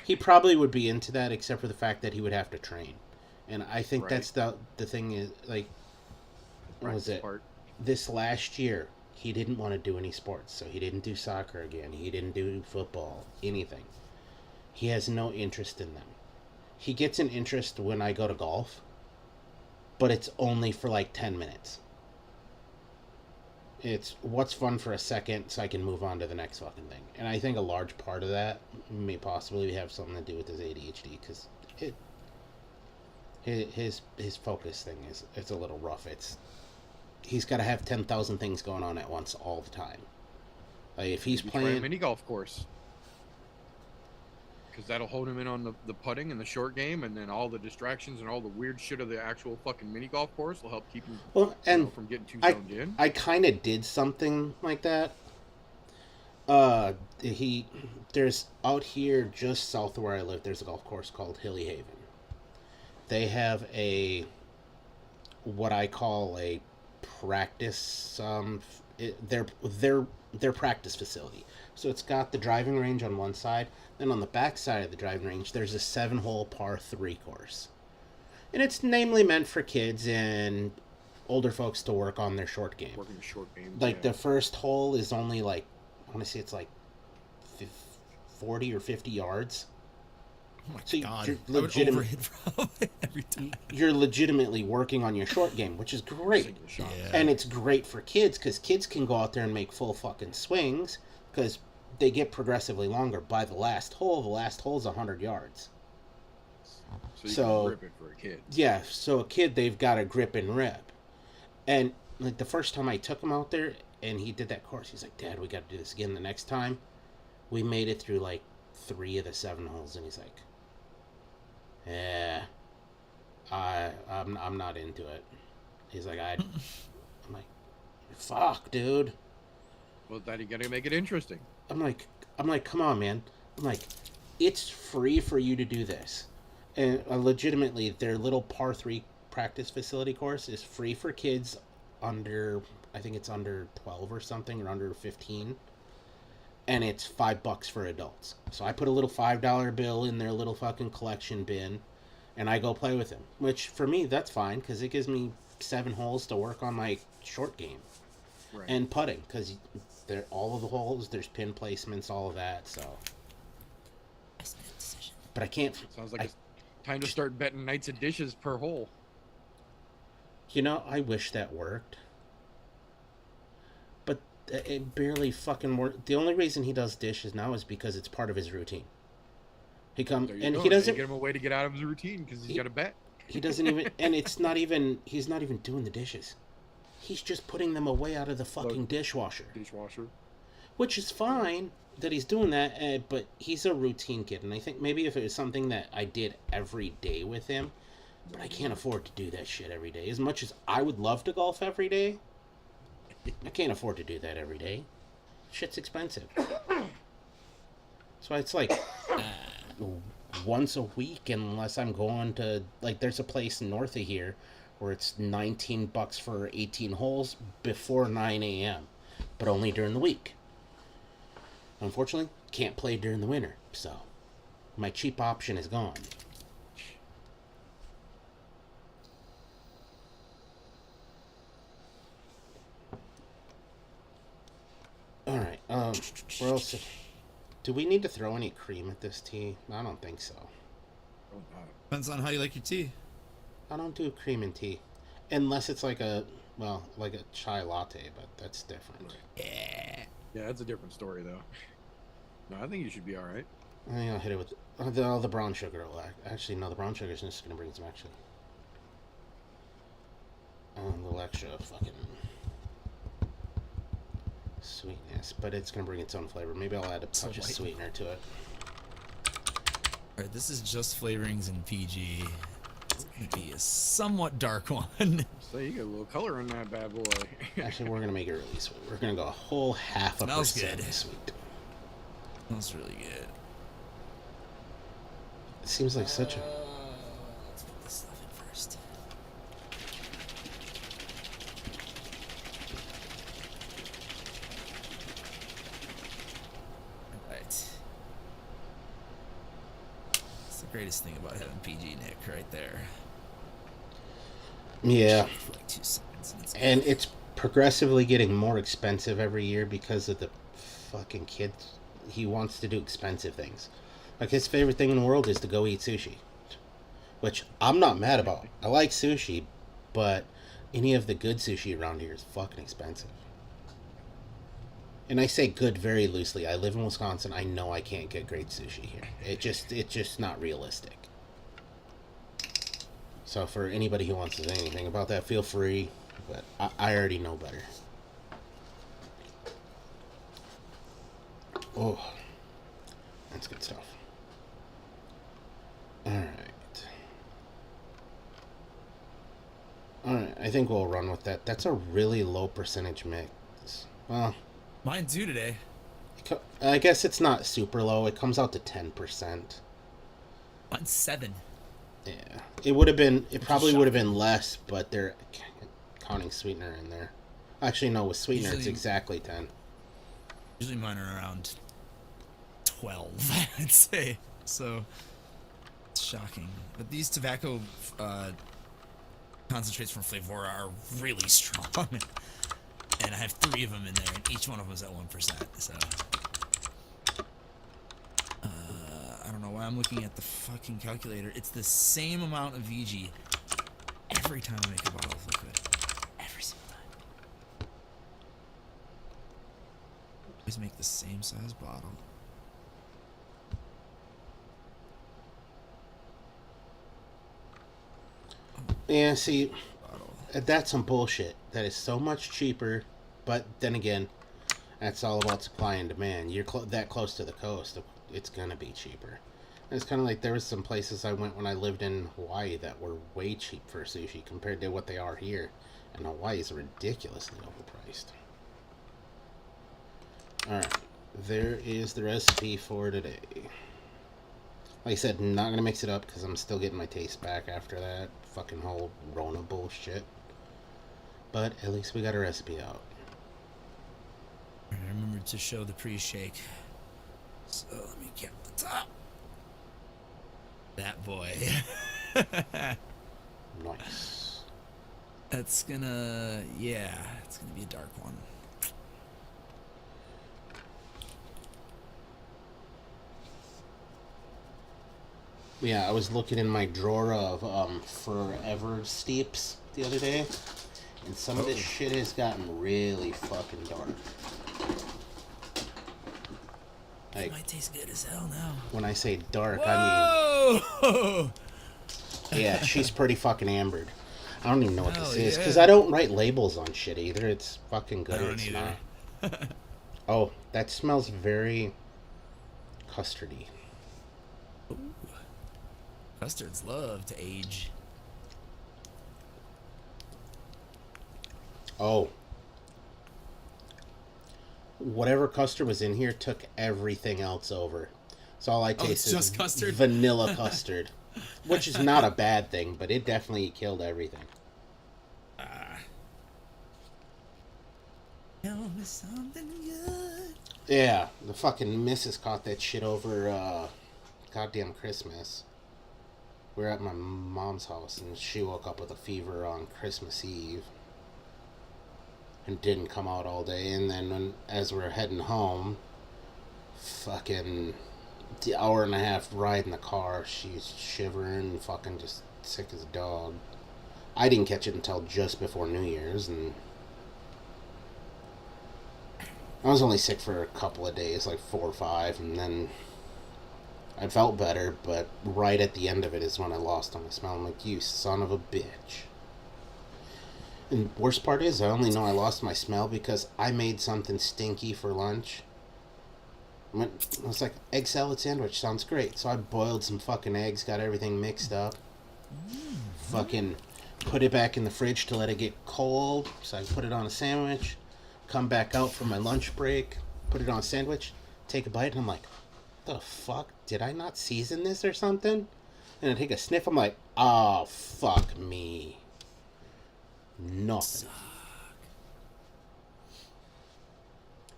He probably would be into that, except for the fact that he would have to train. And I think that's the thing is, like, what was it? Part. This last year, he didn't want to do any sports, so he didn't do soccer again. He didn't do football, anything. He has no interest in them. He gets an interest when I go to golf, but it's only for like 10 minutes. It's what's fun for a second so I can move on to the next fucking thing. And I think a large part of that may possibly have something to do with his ADHD, because his focus thing is, it's a little rough. He's got to have 10,000 things going on at once all the time. Like if he's playing a mini golf course, because that'll hold him in on the putting and the short game, and then all the distractions and all the weird shit of the actual fucking mini golf course will help keep him from getting too zoned in. I kind of did something like that. There's out here just south of where I live, there's a golf course called Hilly Haven. They have what I call a practice, their practice facility. So it's got the driving range on one side, then on the back side of the driving range there's a 7-hole par 3 course. And it's namely meant for kids and older folks to work on their short game. Working the short games. Like the first hole is only like, I want to say it's like 40 or 50 yards. Oh my So god, you're I would overhit probably every time. You're legitimately working on your short game, which is great. Yeah. And it's great for kids, because kids can go out there and make full fucking swings, because they get progressively longer. By the last hole's 100 yards. So you can rip it for a kid. Yeah, so a kid, they've got to grip and rip. And like the first time I took him out there and he did that course, he's like, Dad, we got to do this again. The next time, we made it through like 3 of the 7 holes, and he's like, yeah, I'm not into it. He's like, I'm like, fuck, dude. Well, Daddy, you gotta make it interesting. I'm like, come on, man. I'm like, it's free for you to do this. And legitimately, their little par 3 practice facility course is free for kids under, I think it's under 12 or something, or under 15. And it's $5 for adults. So I put a little $5 bill in their little fucking collection bin, and I go play with him. Which, for me, that's fine, because it gives me 7 holes to work on my short game. Right. And putting, because all of the holes, there's pin placements, all of that, so... But I can't. Sounds like it's time to start betting nights of dishes per hole. You know, I wish that worked. But it barely fucking works. The only reason he does dishes now is because it's part of his routine. He comes and he doesn't get him a way to get out of his routine because he's got a bet. He doesn't even, and it's not even. He's not even doing the dishes. He's just putting them away out of the fucking dishwasher. Which is fine that he's doing that, but he's a routine kid, and I think maybe if it was something that I did every day with him, but I can't afford to do that shit every day. As much as I would love to golf every day, I can't afford to do that every day. Shit's expensive. So it's like once a week, unless I'm going to, like, there's a place north of here where it's $19 for 18 holes before 9 a.m., but only during the week. Unfortunately, can't play during the winter, so my cheap option is gone. Alright, where else? Do we need to throw any cream at this tea? I don't think so. Depends on how you like your tea. I don't do cream in tea. Unless it's like a chai latte, but that's different. Yeah. Yeah, that's a different story, though. No, I think you should be all right. I think I'll hit it with the brown sugar. Actually, no, the brown sugar is just going to bring some actually. A little extra fucking sweetness, but it's going to bring its own flavor. Maybe I'll add a touch of sweetener to it. Alright, this is just flavorings in PG. It's going to be a somewhat dark one. So you get a little color in that bad boy. Actually, we're going to make it really sweet. We're going to go a whole 0.5% sweet. Smells really good. It seems like such a... Let's put this stuff in first. Alright. That's the greatest thing about having PG Nick right there. Yeah. For like 2 seconds and it's progressively getting more expensive every year because of the fucking kids. He wants to do expensive things. Like, his favorite thing in the world is to go eat sushi, which I'm not mad about. I like sushi, but any of the good sushi around here is fucking expensive. And I say good very loosely. I live in Wisconsin. I know I can't get great sushi here. It's just not realistic. So for anybody who wants to say anything about that, feel free. But I already know better. Oh, that's good stuff. Alright, I think we'll run with that. That's a really low percentage mix. Well, mine too today. I guess it's not super low. It comes out to 10%. Mine's 7. Yeah, it probably would have been less, but they're counting sweetener in there. Actually, no, with sweetener it's exactly 10. Usually mine are around 12, I'd say. So it's shocking. But these tobacco concentrates from Flavora are really strong. And I have 3 of them in there, and each one of them is at 1%. So I don't know why I'm looking at the fucking calculator. It's the same amount of VG every time I make a bottle of liquid. Every single time. Always make the same size bottle. Yeah, see, that's some bullshit. That is so much cheaper, but then again, that's all about supply and demand. You're that close to the coast, it's gonna be cheaper. And it's kind of like there was some places I went when I lived in Hawaii that were way cheap for sushi compared to what they are here, and Hawaii is ridiculously overpriced. Alright, there is the recipe for today. Like I said, not going to mix it up because I'm still getting my taste back after that fucking whole Rona bullshit. But at least we got a recipe out. I remember to show the pre-shake. So let me get the top. That boy. Nice. That's gonna, yeah, it's gonna be a dark one. Yeah, I was looking in my drawer of Forever Steeps the other day, and some of this shit has gotten really fucking dark. It Like, might taste good as hell now. when I say dark, Whoa! yeah, she's pretty fucking ambered. I don't even know what Hell this is, because yeah. I don't write labels on shit either. It's fucking good I or don't it's either. not. Oh, that smells very custardy. Ooh. Custards love to age. Oh. Whatever custard was in here took everything else over. So all I taste it's is just custard? vanilla custard. Which is not a bad thing, but it definitely killed everything. Tell me something good. Yeah, the fucking missus caught that shit over goddamn Christmas. We were at my mom's house and she woke up with a fever on Christmas Eve. And didn't come out all day. And then as we're heading home, fucking the hour and a half ride in the car, she's shivering, fucking just sick as a dog. I didn't catch it until just before New Year's, and I was only sick for a couple of days, like 4 or 5, and then I felt better, but right at the end of it is when I lost all my smell. I'm like, you son of a bitch. And worst part is, I only know I lost my smell because I made something stinky for lunch. I was like, egg salad sandwich sounds great. So I boiled some fucking eggs, got everything mixed up. Fucking put it back in the fridge to let it get cold. So I put it on a sandwich. Come back out for my lunch break. Put it on a sandwich. Take a bite. And I'm like, the fuck? Did I not season this or something? And I take a sniff. I'm like, oh, fuck me. Nothing.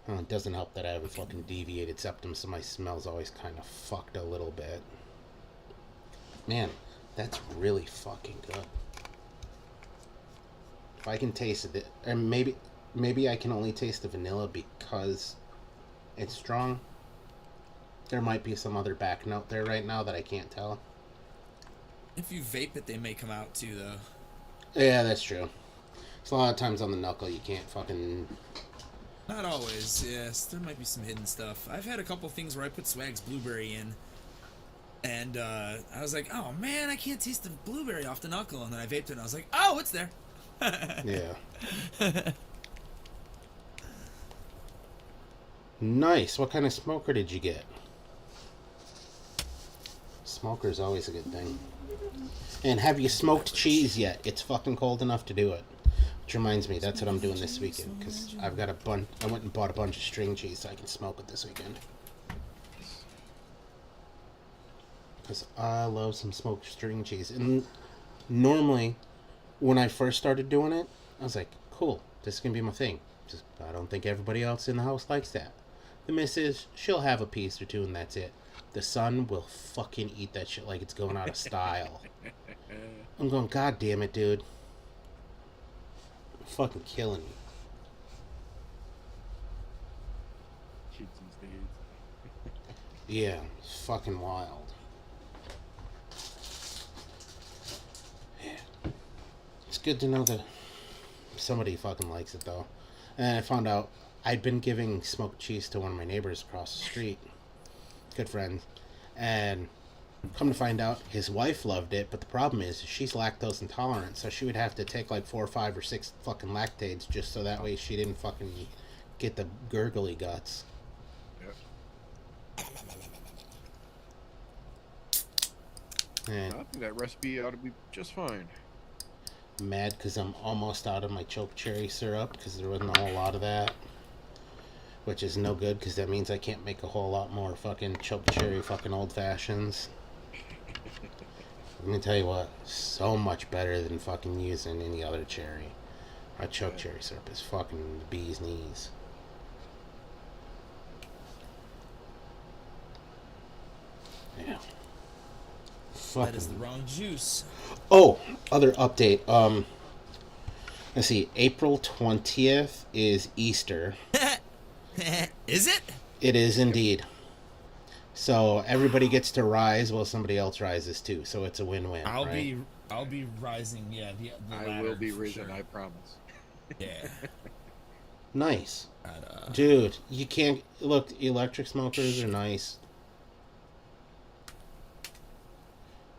It doesn't help that I have a fucking deviated septum, so my smell's always kind of fucked a little bit. Man, that's really fucking good. If I can taste it, and maybe I can only taste the vanilla because it's strong. There might be some other back note there right now that I can't tell. If you vape it, they may come out too, though. Yeah, that's true. So a lot of times on the knuckle, you can't fucking... Not always, yes. There might be some hidden stuff. I've had a couple things where I put Swag's blueberry in, and I was like, oh man, I can't taste the blueberry off the knuckle. And then I vaped it, and I was like, oh, it's there. Yeah. Nice. What kind of smoker did you get? Smoker's always a good thing. And have you smoked cheese yet? It's fucking cold enough to do it. Which reminds me, that's what I'm doing this weekend. Because I've got I went and bought a bunch of string cheese so I can smoke it this weekend. Because I love some smoked string cheese. And normally, when I first started doing it, I was like, cool, this is going to be my thing. Just, I don't think everybody else in the house likes that. The missus, she'll have a piece or two and that's it. The son will fucking eat that shit like it's going out of style. I'm going, God damn it, dude. You're fucking killing me. Kids these days. Yeah, it's fucking wild. Yeah. It's good to know that somebody fucking likes it, though. And I found out I'd been giving smoked cheese to one of my neighbors across the street. Good friend. And come to find out, his wife loved it, but the problem is she's lactose intolerant, so she would have to take like 4 or 5 or 6 fucking Lactaids just so that way she didn't fucking get the gurgly guts. Yep. And I think that recipe ought to be just fine. mad because I'm almost out of my choke cherry syrup because there wasn't a whole lot of that, which is no good because that means I can't make a whole lot more fucking choke cherry fucking old fashions. Let me tell you what, so much better than fucking using any other cherry. My choke cherry syrup is fucking the bee's knees. Yeah. That is the wrong juice. Oh, other update. Let's see. April 20th is Easter. Is it? It is indeed. So everybody gets to rise while somebody else rises too. So it's a win-win. Right? I'll be rising. Yeah, the I ladder will be for risen, sure. I promise. Yeah. Nice. At, Dude, you can't look. Electric smokers are nice.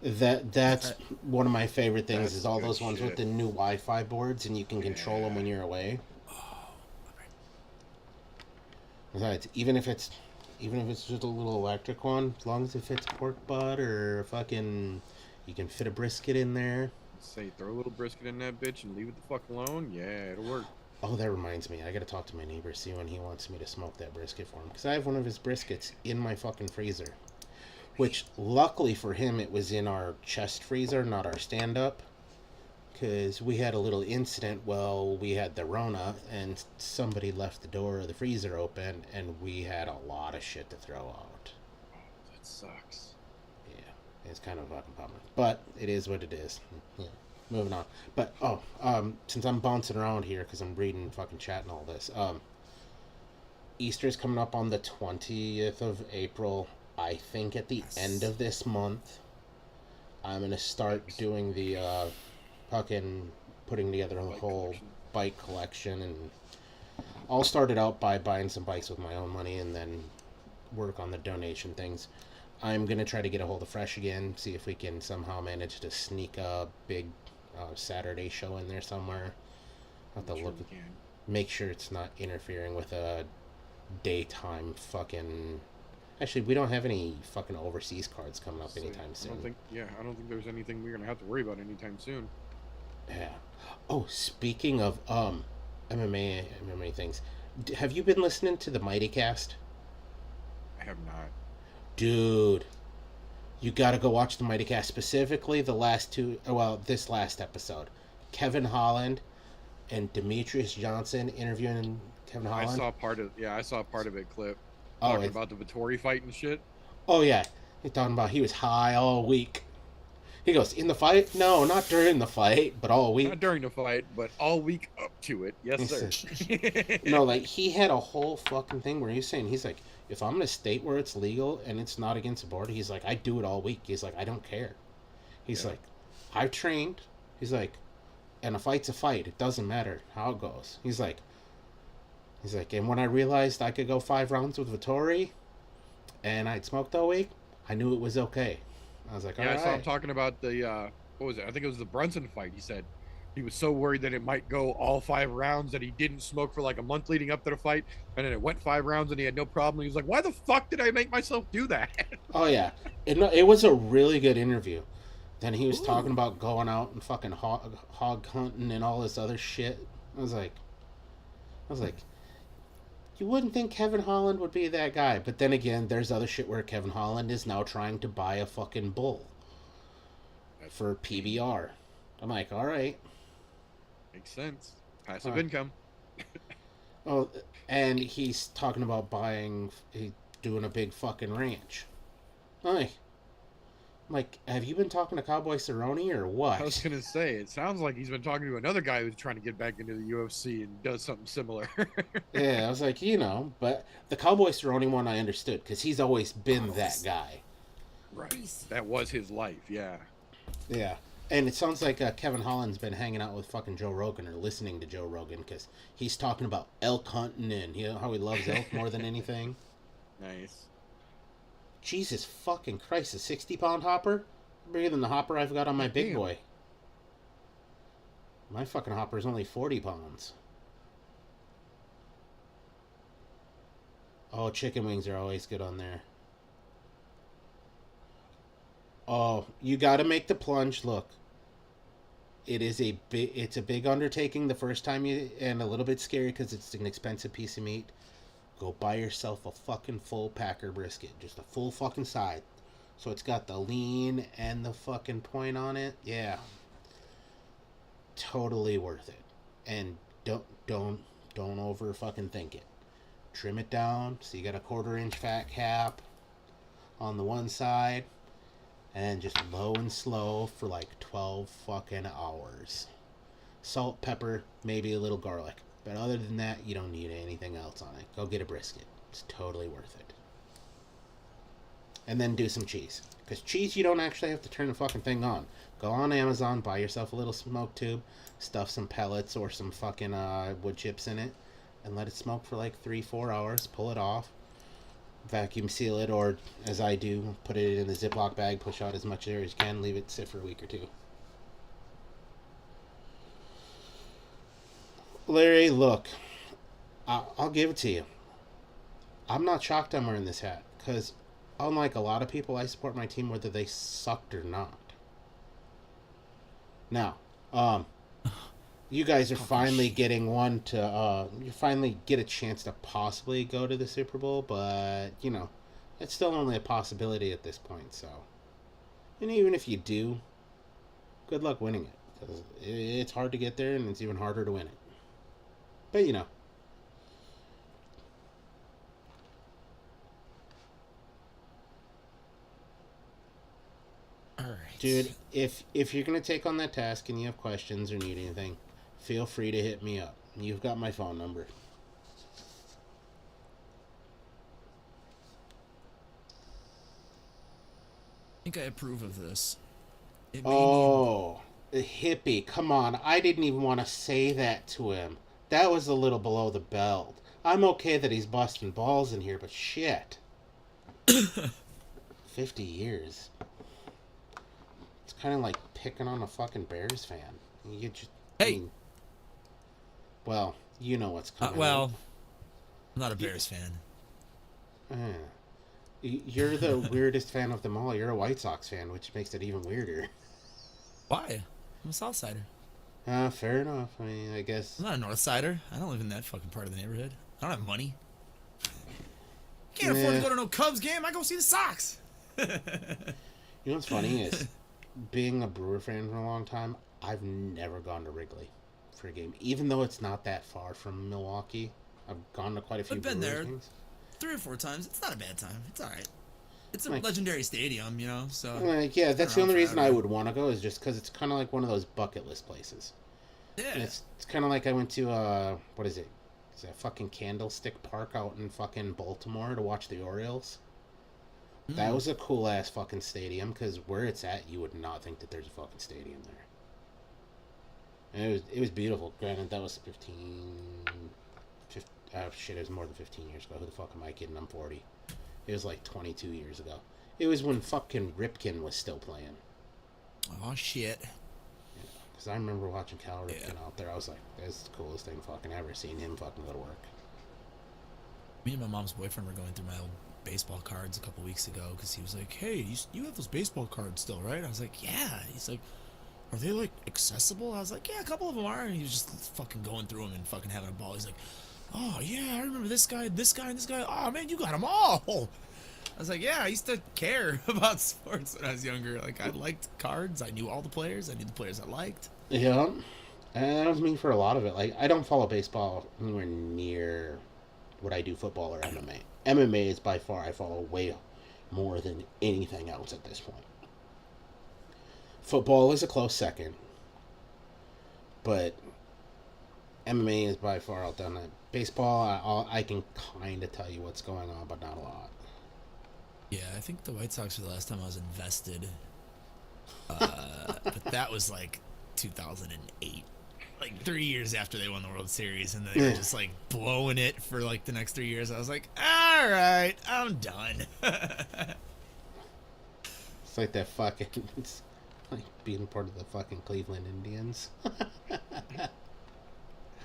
That's one of my favorite things That's is all good those ones with shit. the new Wi-Fi boards, and you can control them Yeah. when you're away. Besides, even if it's just a little electric one, as long as it fits pork butt or fucking, you can fit a brisket in there. Say, throw a little brisket in that bitch and leave it the fuck alone. Yeah, it'll work. Oh, that reminds me, I gotta talk to my neighbor, see when he wants me to smoke that brisket for him, because I have one of his briskets in my fucking freezer. Which, luckily for him, it was in our chest freezer, not our stand-up. Because we had a little incident while we had the Rona, and somebody left the door of the freezer open, and we had a lot of shit to throw out. That sucks. Yeah, it's kind of a fucking bummer. But it is what it is. Yeah, moving on. But, since I'm bouncing around here, because I'm reading fucking chat and all this, Easter's coming up on the 20th of April. I think at the end of this month, I'm going to start doing the, fucking putting together a Bike whole collection. bike collection, and I'll start it out by buying some bikes with my own money and then work on the donation things. I'm going to try to get a hold of Fresh again, see if we can somehow manage to sneak a big Saturday show in there somewhere. I'll have to Sure look, we can. make sure it's not interfering with a daytime fucking... Actually, we don't have any fucking overseas cards coming up So, anytime soon. I don't think there's anything we're gonna have to worry about anytime soon. Yeah. Oh, speaking of MMA things, have you been listening to the Mighty Cast? I have not. Dude, you got to go watch the Mighty Cast, specifically the last two. Well, this last episode, Kevin Holland and Demetrius Johnson interviewing Kevin Holland. I saw part of it clip Oh, talking about the Vittori fight and shit. Oh yeah, he's talking about he was high all week. He goes, in the fight? No, not during the fight, but all week. Not during the fight, but all week up to it. Yes, sir. No, like he had a whole fucking thing where he's saying, he's like, if I'm in a state where it's legal and it's not against the board, he's like, I do it all week. He's like, I don't care. He's Yeah. like, I've trained. He's like, and a fight's a fight. It doesn't matter how it goes. He's like, and when I realized I could go 5 rounds with Vittori and I'd smoked all week, I knew it was okay. I was like, all Yeah, right. I saw him talking about the what was it? I think it was the Brunson fight. He said he was so worried that it might go all 5 rounds that he didn't smoke for like a month leading up to the fight, and then it went 5 rounds and he had no problem. He was like, "Why the fuck did I make myself do that?" Oh yeah, it was a really good interview. Then he was Ooh. talking about going out and fucking hog hunting and all this other shit. I was like, you wouldn't think Kevin Holland would be that guy, but then again, there's other shit where Kevin Holland is now trying to buy a fucking bull for PBR. I'm like, all right. Makes sense. Passive Huh. income. Oh, and he's talking about doing a big fucking ranch. Like, have you been talking to Cowboy Cerrone or what? I was gonna say, it sounds like he's been talking to another guy who's trying to get back into the UFC and does something similar. Yeah, I was like, but the Cowboy Cerrone one I understood because he's always been that guy. Right. That was his life. Yeah. Yeah. And it sounds like Kevin Holland's been hanging out with fucking Joe Rogan or listening to Joe Rogan because he's talking about elk hunting and how he loves elk more than anything. Nice. Jesus fucking Christ, a 60-pound hopper? Bigger than the hopper I've got on my big Damn. boy. My fucking hopper is only 40 pounds. Oh, chicken wings are always good on there. Oh, you got to make the plunge. Look, it's a big undertaking the first time and a little bit scary because it's an expensive piece of meat. Go buy yourself a fucking full packer brisket, just a full fucking side, so it's got the lean and the fucking point on it. Yeah, totally worth it. And don't over fucking think it. Trim it down so you got a 1/4 inch fat cap on the one side. And just low and slow for like 12 fucking hours. Salt, pepper, maybe a little garlic. But other than that, you don't need anything else on it. Go get a brisket. It's totally worth it. and then do some cheese. Because cheese, you don't actually have to turn the fucking thing on. Go on Amazon, buy yourself a little smoke tube, stuff some pellets or some fucking wood chips in it, and let it smoke for like 3-4 hours. Pull it off, vacuum seal it, or as I do, put it in the Ziploc bag, push out as much air as you can, leave it sit for a week or two. Larry, look, I'll give it to you. I'm not shocked I'm wearing this hat, because unlike a lot of people, I support my team whether they sucked or not. Now, you guys are finally getting one to, you finally get a chance to possibly go to the Super Bowl, but, you know, it's still only a possibility at this point, so. And even if you do, good luck winning it, because it's hard to get there, and it's even harder to win it. But, you know. Dude, if you're going to take on that task and you have questions or need anything, feel free to hit me up. You've got my phone number. I think I approve of this. Oh, hippie, come on. I didn't even want to say that to him. That was a little below the belt. I'm okay that he's busting balls in here, but shit. 50 years. It's kind of like picking on a fucking Bears fan. You just, Hey! I mean, well, you know what's coming. Well, I'm not a Bears fan. You're the weirdest fan of them all. You're a White Sox fan, which makes it even weirder. Why? I'm a Southsider. Fair enough. I mean, I guess. I'm not a Northsider. I don't live in that fucking part of the neighborhood. I don't have money. Can't afford to go to no Cubs game. I go see the Sox. You know what's funny is, being a Brewer fan for a long time, I've never gone to Wrigley for a game, even though it's not that far from Milwaukee. I've gone to quite a few. I've been Brewers there games. 3 or 4 times. It's not a bad time. It's all right. It's a legendary stadium, you know. So like, yeah, that's the only reason I would want to go is just because it's kind of like one of those bucket list places. yeah, And it's kind of like I went to what is it? It's a fucking Candlestick Park out in fucking Baltimore to watch the Orioles. That was a cool ass fucking stadium because where it's at, you would not think that there's a fucking stadium there. And it was beautiful. Granted, that was 15 oh shit, it was more than 15 years ago. Who the fuck am I kidding? I'm 40. It was like 22 years ago. It was when fucking Ripken was still playing. oh shit. Because I remember watching Cal Ripken out there. I was like, that's the coolest thing fucking ever. Seeing him fucking go to work. Me and my mom's boyfriend were going through my old baseball cards a couple weeks ago because he was like, hey, you have those baseball cards still, right? I was like, yeah. He's like, are they like accessible? I was like, yeah, a couple of them are. And he was just fucking going through them and fucking having a ball. He's like, oh yeah, I remember this guy, and this guy, and this guy. Oh man, you got them all. I was like, yeah, I used to care about sports when I was younger. Like, I liked cards. I knew all the players. I knew the players I liked. Yeah. And that was me for a lot of it. Like, I don't follow baseball anywhere near what I do football or MMA. MMA is by far, I follow way more than anything else at this point. Football is a close second. But MMA is by far outdone it. Baseball, I can kind of tell you what's going on, but not a lot. Yeah, I think the White Sox were the last time I was invested. But that was like 2008. Like 3 years after they won the World Series, and they were just like blowing it for like the next 3 years. I was like, all right, I'm done. It's like that fucking, it's like being part of the fucking Cleveland Indians.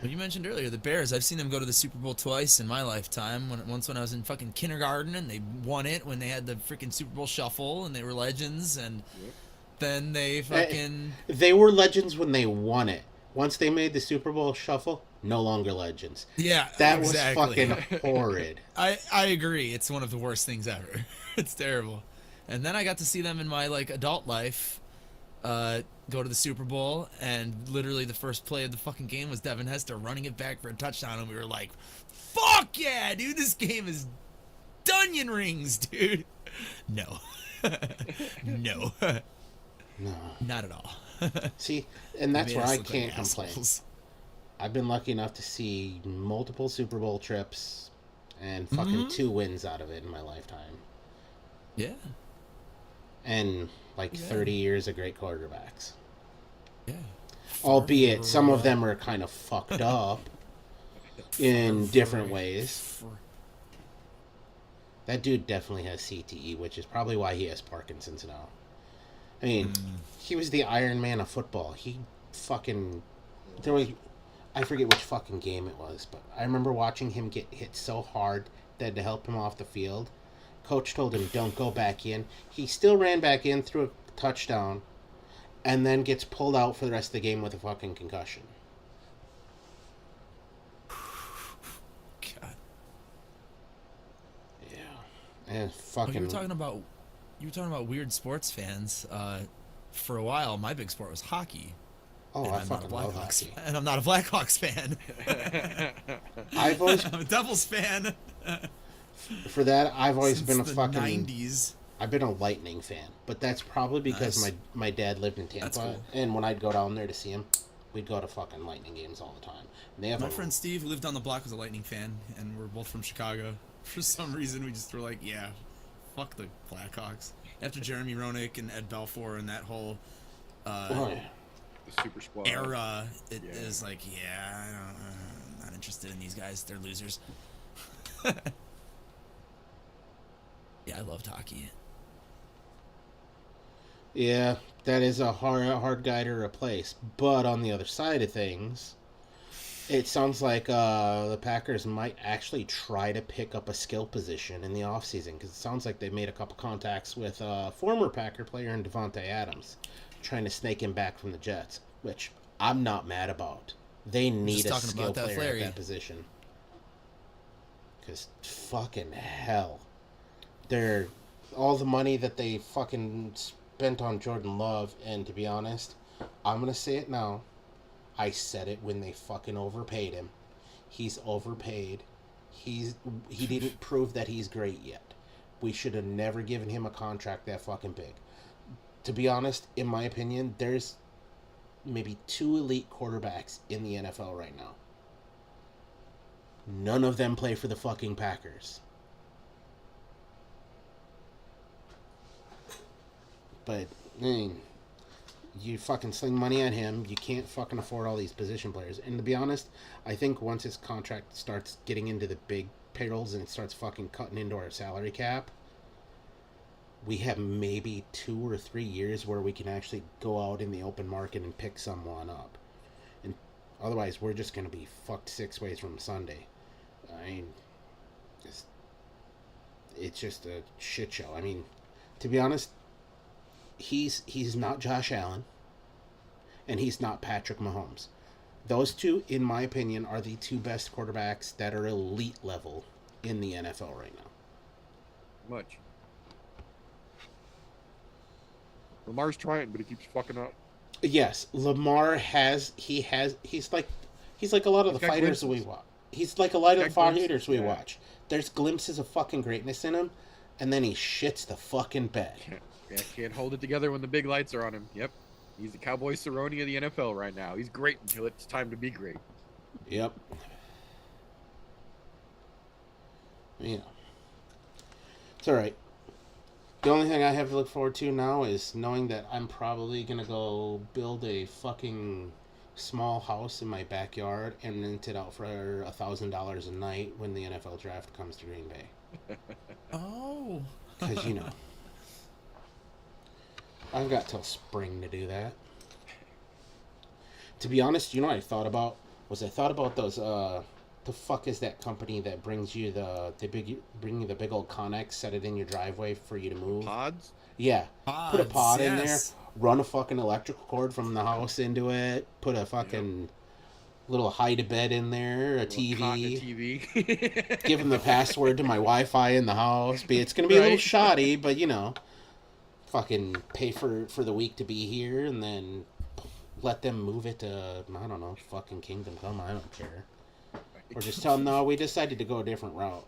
Well, you mentioned earlier the Bears. I've seen them go to the Super Bowl twice in my lifetime. Once when I was in fucking kindergarten, and they won it when they had the freaking Super Bowl shuffle, and they were legends. And then they fucking They were legends when they won it. Once they made the Super Bowl shuffle, no longer legends. yeah, That exactly. was fucking horrid. I agree. It's one of the worst things ever. It's terrible. And then I got to see them in my like adult life. Go to the Super Bowl, and literally the first play of the fucking game was Devin Hester running it back for a touchdown, and we were like, fuck yeah, dude, this game is Dunyan rings, dude. No. No. No. Not at all. See, and that's Made where us I look like can't complain. assholes. I've been lucky enough to see multiple Super Bowl trips and fucking 2 wins out of it in my lifetime. Yeah. And like Yeah. 30 years of great quarterbacks. Yeah. Albeit some of them are kind of fucked up in different ways. That dude definitely has CTE, which is probably why he has Parkinson's now. I mean, he was the Iron Man of football. He fucking... There was... I forget which fucking game it was, but I remember watching him get hit so hard they had to help him off the field. Coach told him, don't go back in. He still ran back in, threw a touchdown, and then gets pulled out for the rest of the game with a fucking concussion. God. Yeah. And Oh, fucking... you were talking about weird sports fans. For a while, my big sport was hockey. Oh, And I fucking love hockey. And I'm not a Blackhawks fan. I've always... I'm a Devils fan. For that, I've always Since been a the fucking... 90s. I've been a Lightning fan, but that's probably because Nice. my dad lived in Tampa, Cool. and when I'd go down there to see him, we'd go to fucking Lightning games all the time. And they have My friend Steve, who lived on the block, was a Lightning fan, and we're both from Chicago. For some reason, we just were like, yeah, fuck the Blackhawks. After Jeremy Roenick and Ed Belfour and that whole Oh, yeah. The super squad era, it Yeah. is like, yeah, I'm not interested in these guys. They're losers. Yeah, I loved hockey. Yeah, that is a hard guy to replace. But on the other side of things, it sounds like the Packers might actually try to pick up a skill position in the offseason, because it sounds like they made a couple contacts with a former Packer player in Devontae Adams, trying to snake him back from the Jets, which I'm not mad about. They need a talking skill about that player Flary. at that position. Because fucking hell. They're all the money that they fucking spent on Jordan Love, and to be honest, I'm going to say it now. I said it when they fucking overpaid him. He's overpaid. He didn't prove that he's great yet. We should have never given him a contract that fucking big. To be honest, in my opinion, there's maybe 2 elite quarterbacks in the NFL right now. None of them play for the fucking Packers. But, I mean, you fucking sling money at him, you can't fucking afford all these position players. And to be honest, I think once his contract starts getting into the big payrolls and it starts fucking cutting into our salary cap, we have maybe 2 or 3 years where we can actually go out in the open market and pick someone up. And otherwise, we're just going to be fucked 6 ways from Sunday. I mean, it's just a shit show. I mean, to be honest, he's not Josh Allen, and he's not Patrick Mahomes. Those two, in my opinion, are the 2 best quarterbacks that are elite level in the NFL right now. much. Lamar's trying, but he keeps fucking up. Yes, Lamar he's like a lot of He's the got fighters that we glimpses. watch. He's like a lot of the He's got fighters we glimpses, yeah. watch. There's glimpses of fucking greatness in him, and then he shits the fucking bed. Can't hold it together when the big lights are on him. Yep. He's the Cowboy Cerrone of the NFL right now. He's great until it's time to be great. Yep. Yeah. It's alright. The only thing I have to look forward to now is knowing that I'm probably going to go build a fucking small house in my backyard and rent it out for $1,000 a night when the NFL draft comes to Green Bay. Oh. Because, you know, I've got till spring to do that. To be honest, you know what I thought about? I thought about those, the fuck is that company that brings you bring you the big old Connex, set it in your driveway for you to move? Pods? Yeah. Put a Pods, pod in there, yes. run a fucking electrical cord from the house into it, put a fucking little hide-a-bed in there, a TV. Give them the password to my Wi-Fi in the house. It's going to be a little Right. shoddy, but you know, fucking pay for the week to be here and then let them move it to, I don't know, fucking Kingdom Come. I don't care. Or just tell them, no, we decided to go a different route.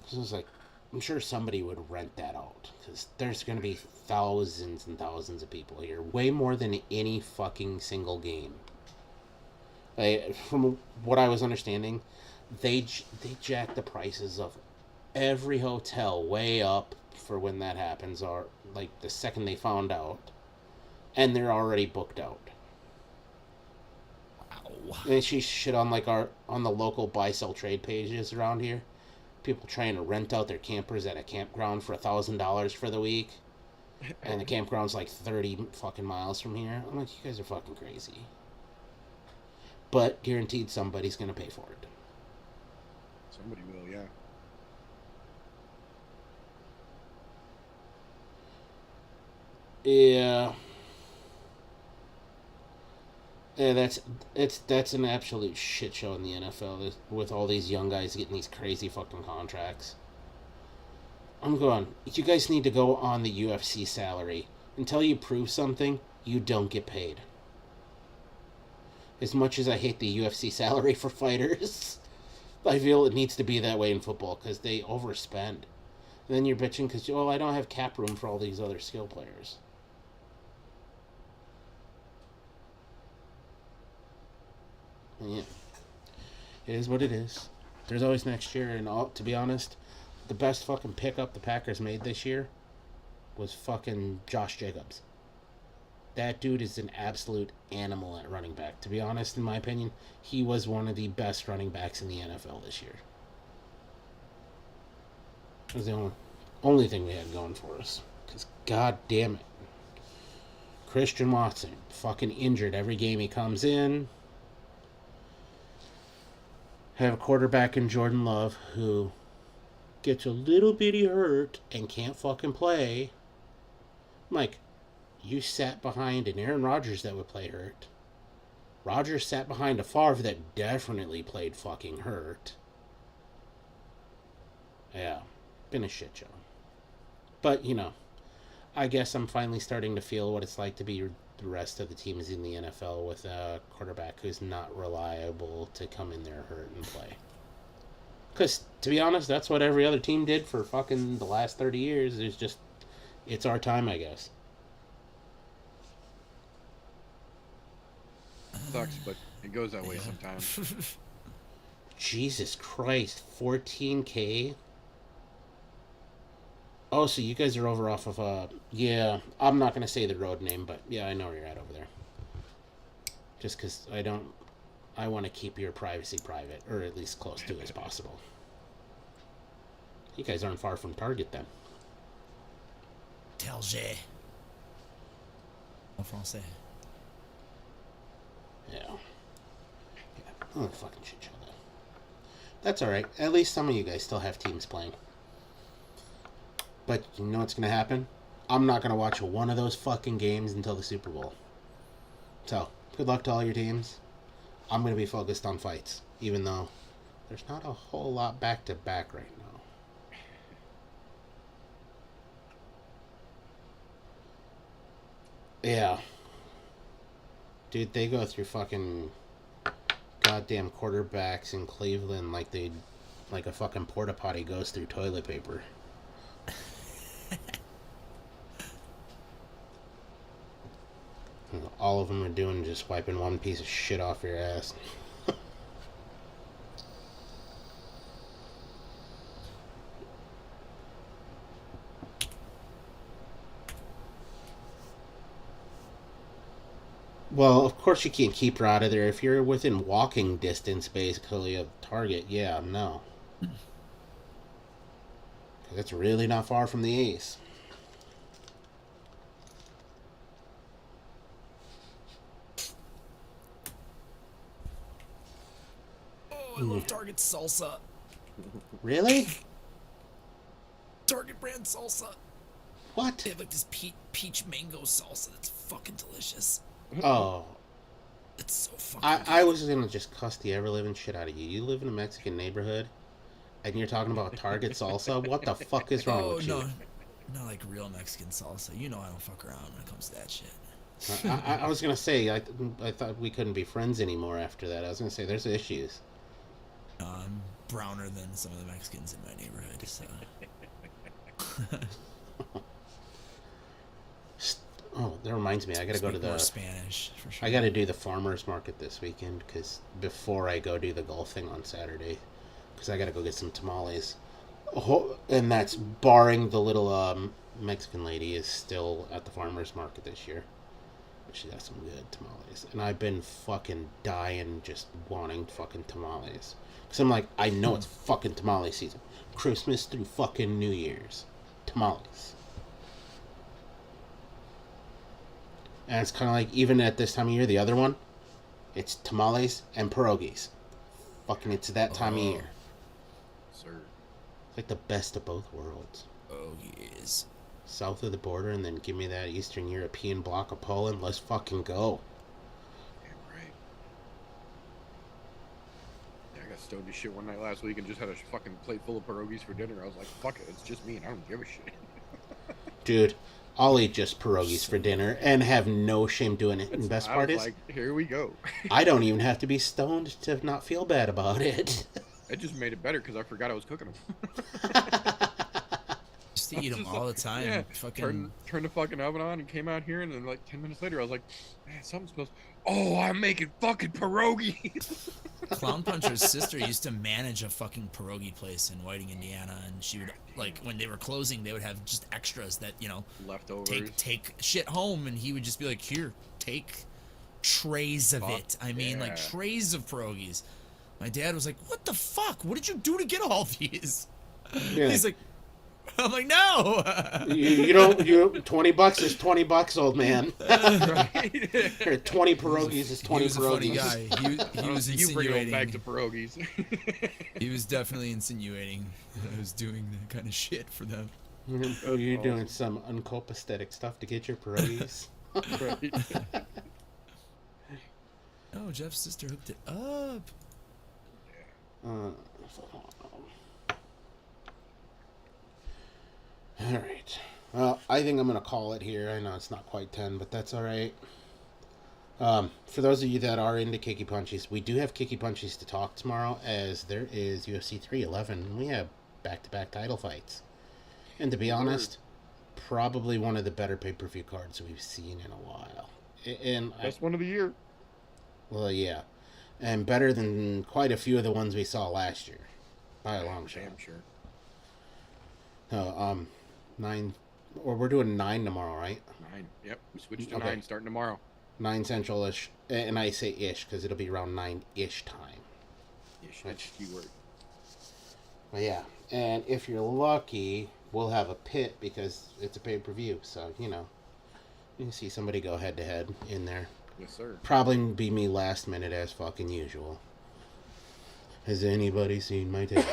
So it's like, I'm sure somebody would rent that out. Because there's going to be thousands and thousands of people here. Way more than any fucking single game. From what I was understanding, they jack the prices of every hotel way up for when that happens, or like the second they found out, and they're already booked out. Wow. And she shit on like on the local buy sell trade pages around here. People trying to rent out their campers at a campground for $1,000 for the week, and the campground's like 30 fucking miles from here. I'm like, you guys are fucking crazy. But guaranteed somebody's gonna pay for it. Somebody will, yeah. Yeah. Yeah, that's an absolute shit show in the NFL with all these young guys getting these crazy fucking contracts. I'm going, you guys need to go on the UFC salary. Until you prove something, you don't get paid. As much as I hate the UFC salary for fighters, I feel it needs to be that way in football because they overspend. And then you're bitching because, oh, I don't have cap room for all these other skill players. Yeah, it is what it is. There's always next year, and to be honest, the best fucking pickup the Packers made this year was fucking Josh Jacobs. That dude is an absolute animal at running back. To be honest, in my opinion, he was one of the best running backs in the NFL this year. It was the only thing we had going for us. Because, god damn it. Christian Watson, fucking injured every game he comes in. Have a quarterback in Jordan Love who gets a little bitty hurt and can't fucking play. Mike, you sat behind an Aaron Rodgers that would play hurt. Rodgers sat behind a Favre that definitely played fucking hurt. Yeah, been a shit show. But, you know, I guess I'm finally starting to feel what it's like to be the rest of the teams in the NFL with a quarterback who's not reliable to come in there hurt and play. Because, to be honest, that's what every other team did for fucking the last 30 years. It's our time, I guess. Sucks, but it goes that way sometimes. Jesus Christ, 14K? Oh, so you guys are over off of, yeah, I'm not going to say the road name, but yeah, I know where you're at over there. Just because I want to keep your privacy private, or at least close to as possible. You guys aren't far from Target then. Telge. En français. Yeah. Oh, fucking shit show that. That's alright. At least some of you guys still have teams playing. But you know what's going to happen? I'm not going to watch one of those fucking games until the Super Bowl. So, good luck to all your teams. I'm going to be focused on fights, even though there's not a whole lot back-to-back right now. Yeah. Dude, they go through fucking goddamn quarterbacks in Cleveland like a fucking porta potty goes through toilet paper. All of them are doing just wiping one piece of shit off your ass. Well, of course you can't keep her out of there. If you're within walking distance, basically, of Target, yeah, no. Because it's really not far from the Ace. I love Target salsa. Really? Target brand salsa. What? They have like this peach mango salsa that's fucking delicious. Oh. It's so fucking I was gonna just cuss the ever-living shit out of you. You live in a Mexican neighborhood, and you're talking about Target salsa? What the fuck is wrong with you? Oh, no. Not like real Mexican salsa. You know I don't fuck around when it comes to that shit. I was gonna say, I thought we couldn't be friends anymore after that. I was gonna say, there's issues. I'm browner than some of the Mexicans in my neighborhood, so... Oh, that reminds me. I gotta go to the more Spanish for sure. I gotta do the farmers market this weekend because before I go do the golf thing on Saturday, because I gotta go get some tamales. And that's barring the little Mexican lady is still at the farmer's market this year. She got some good tamales. And I've been fucking dying just wanting fucking tamales. Because I'm like, I know it's fucking tamale season. Christmas through fucking New Year's. Tamales. And it's kind of like, even at this time of year, the other one, it's tamales and pierogies. Fucking, it's that time of year. Sir. It's like the best of both worlds. Oh, yes. South of the border, and then give me that Eastern European block of Poland. Let's fucking go. Damn right. Yeah, I got stoned as shit one night last week and just had a fucking plate full of pierogies for dinner. I was like, fuck it, it's just me and I don't give a shit. Dude, I'll eat just pierogies for dinner and have no shame doing it. And the best part is, like, here we go. I don't even have to be stoned to not feel bad about it. It just made it better because I forgot I was cooking them. Used to eat them all the time. Yeah, Fucking turned the fucking oven on and came out here, and then like 10 minutes later, I was like, man, something smells. Oh, I'm making fucking pierogies. Clown Puncher's sister used to manage a fucking pierogi place in Whiting, Indiana, and she would, like, when they were closing, they would have just extras that, you know, Leftovers. take shit home, and he would just be like, here, take trays of it. I mean, like, yeah. trays of pierogies. My dad was like, what the fuck? What did you do to get all these? Yeah. He's like, I'm like, no. You don't, $20 is $20, old man. Right? Or 20 pierogies is 20 He was a funny pierogies. guy. He was You bring insinuating. it back to pierogies. He was definitely insinuating that I was doing that kind of shit for them. You're doing some uncopacetic stuff to get your pierogies. Right. Oh, Jeff's sister hooked it up. Alright. Well, I think I'm going to call it here. I know it's not quite 10, but that's alright. For those of you that are into Kicky Punchies, we do have Kicky Punchies to talk tomorrow, as there is UFC 311, and we have back-to-back title fights. And to be honest, probably one of the better pay-per-view cards we've seen in a while. And Best one of the year. well, yeah. And better than quite a few of the ones we saw last year. By a long shot. Damn sure. 9, or we're doing 9 tomorrow, right? 9. Yep. We switched to Okay. 9 starting tomorrow. 9 Central-ish. And I say ish because it'll be around 9-ish time. Ish. Which- Keyword. But yeah. And if you're lucky, we'll have a pit because it's a pay-per-view. So, you know, you can see somebody go head-to-head in there. Yes, sir. Probably be me last minute as fucking usual. Has anybody seen my tail?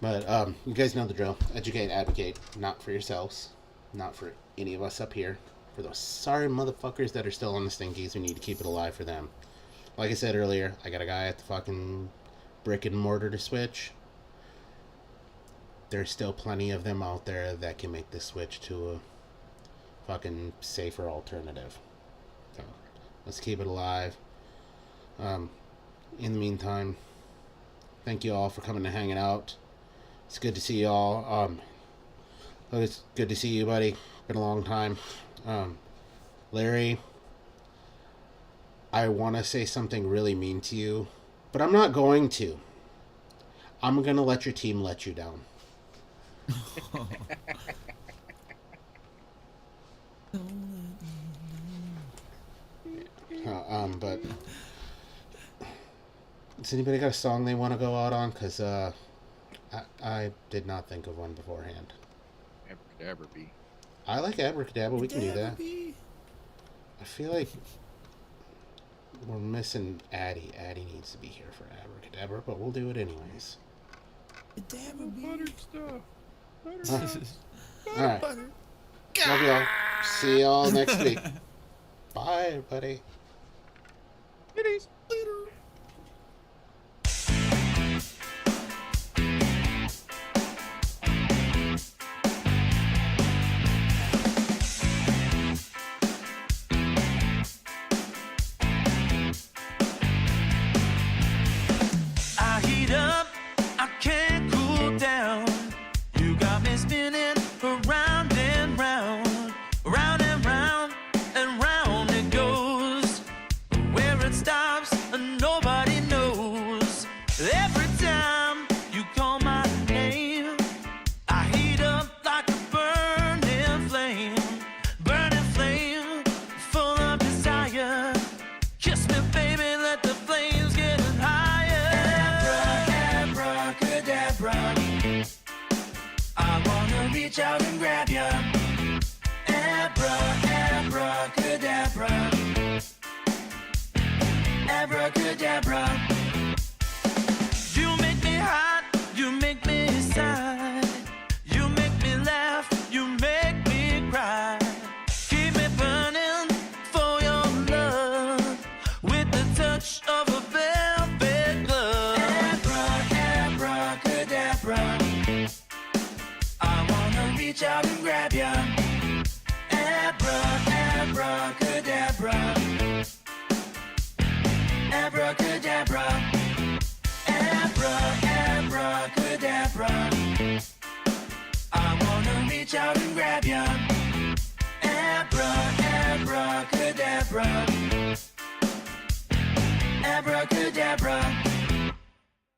But you guys know the drill. Educate, advocate. Not for yourselves. Not for any of us up here. For those sorry motherfuckers that are still on the stinkies, we need to keep it alive for them. Like I said earlier, I got a guy at the fucking brick and mortar to switch. There's still plenty of them out there that can make the switch to a fucking safer alternative. So let's keep it alive. In the meantime, thank you all for coming and hanging out. It's good to see you all. It's good to see you, buddy. Been a long time. Larry, I want to say something really mean to you, but I'm not going to. I'm going to let your team let you down. But does anybody got a song they want to go out on? Because I did not think of one beforehand. Abracadabra be. I like Abracadabra. We can do that. I feel like we're missing Addie. Addie needs to be here for Abracadabra, but we'll do it anyways. Buttered stuff. Buttered stuff. All right. Love y'all. See y'all next week. Bye, everybody. It is. I heat up, I can't cool down. You got me spinning around and round, round and round and round it goes. Where it stops, Every time you call my name, I heat up like a burning flame, full of desire. Kiss me, baby, let the flames get higher. Abracadabra, I wanna reach out and grab ya. Abracadabra, abracadabra.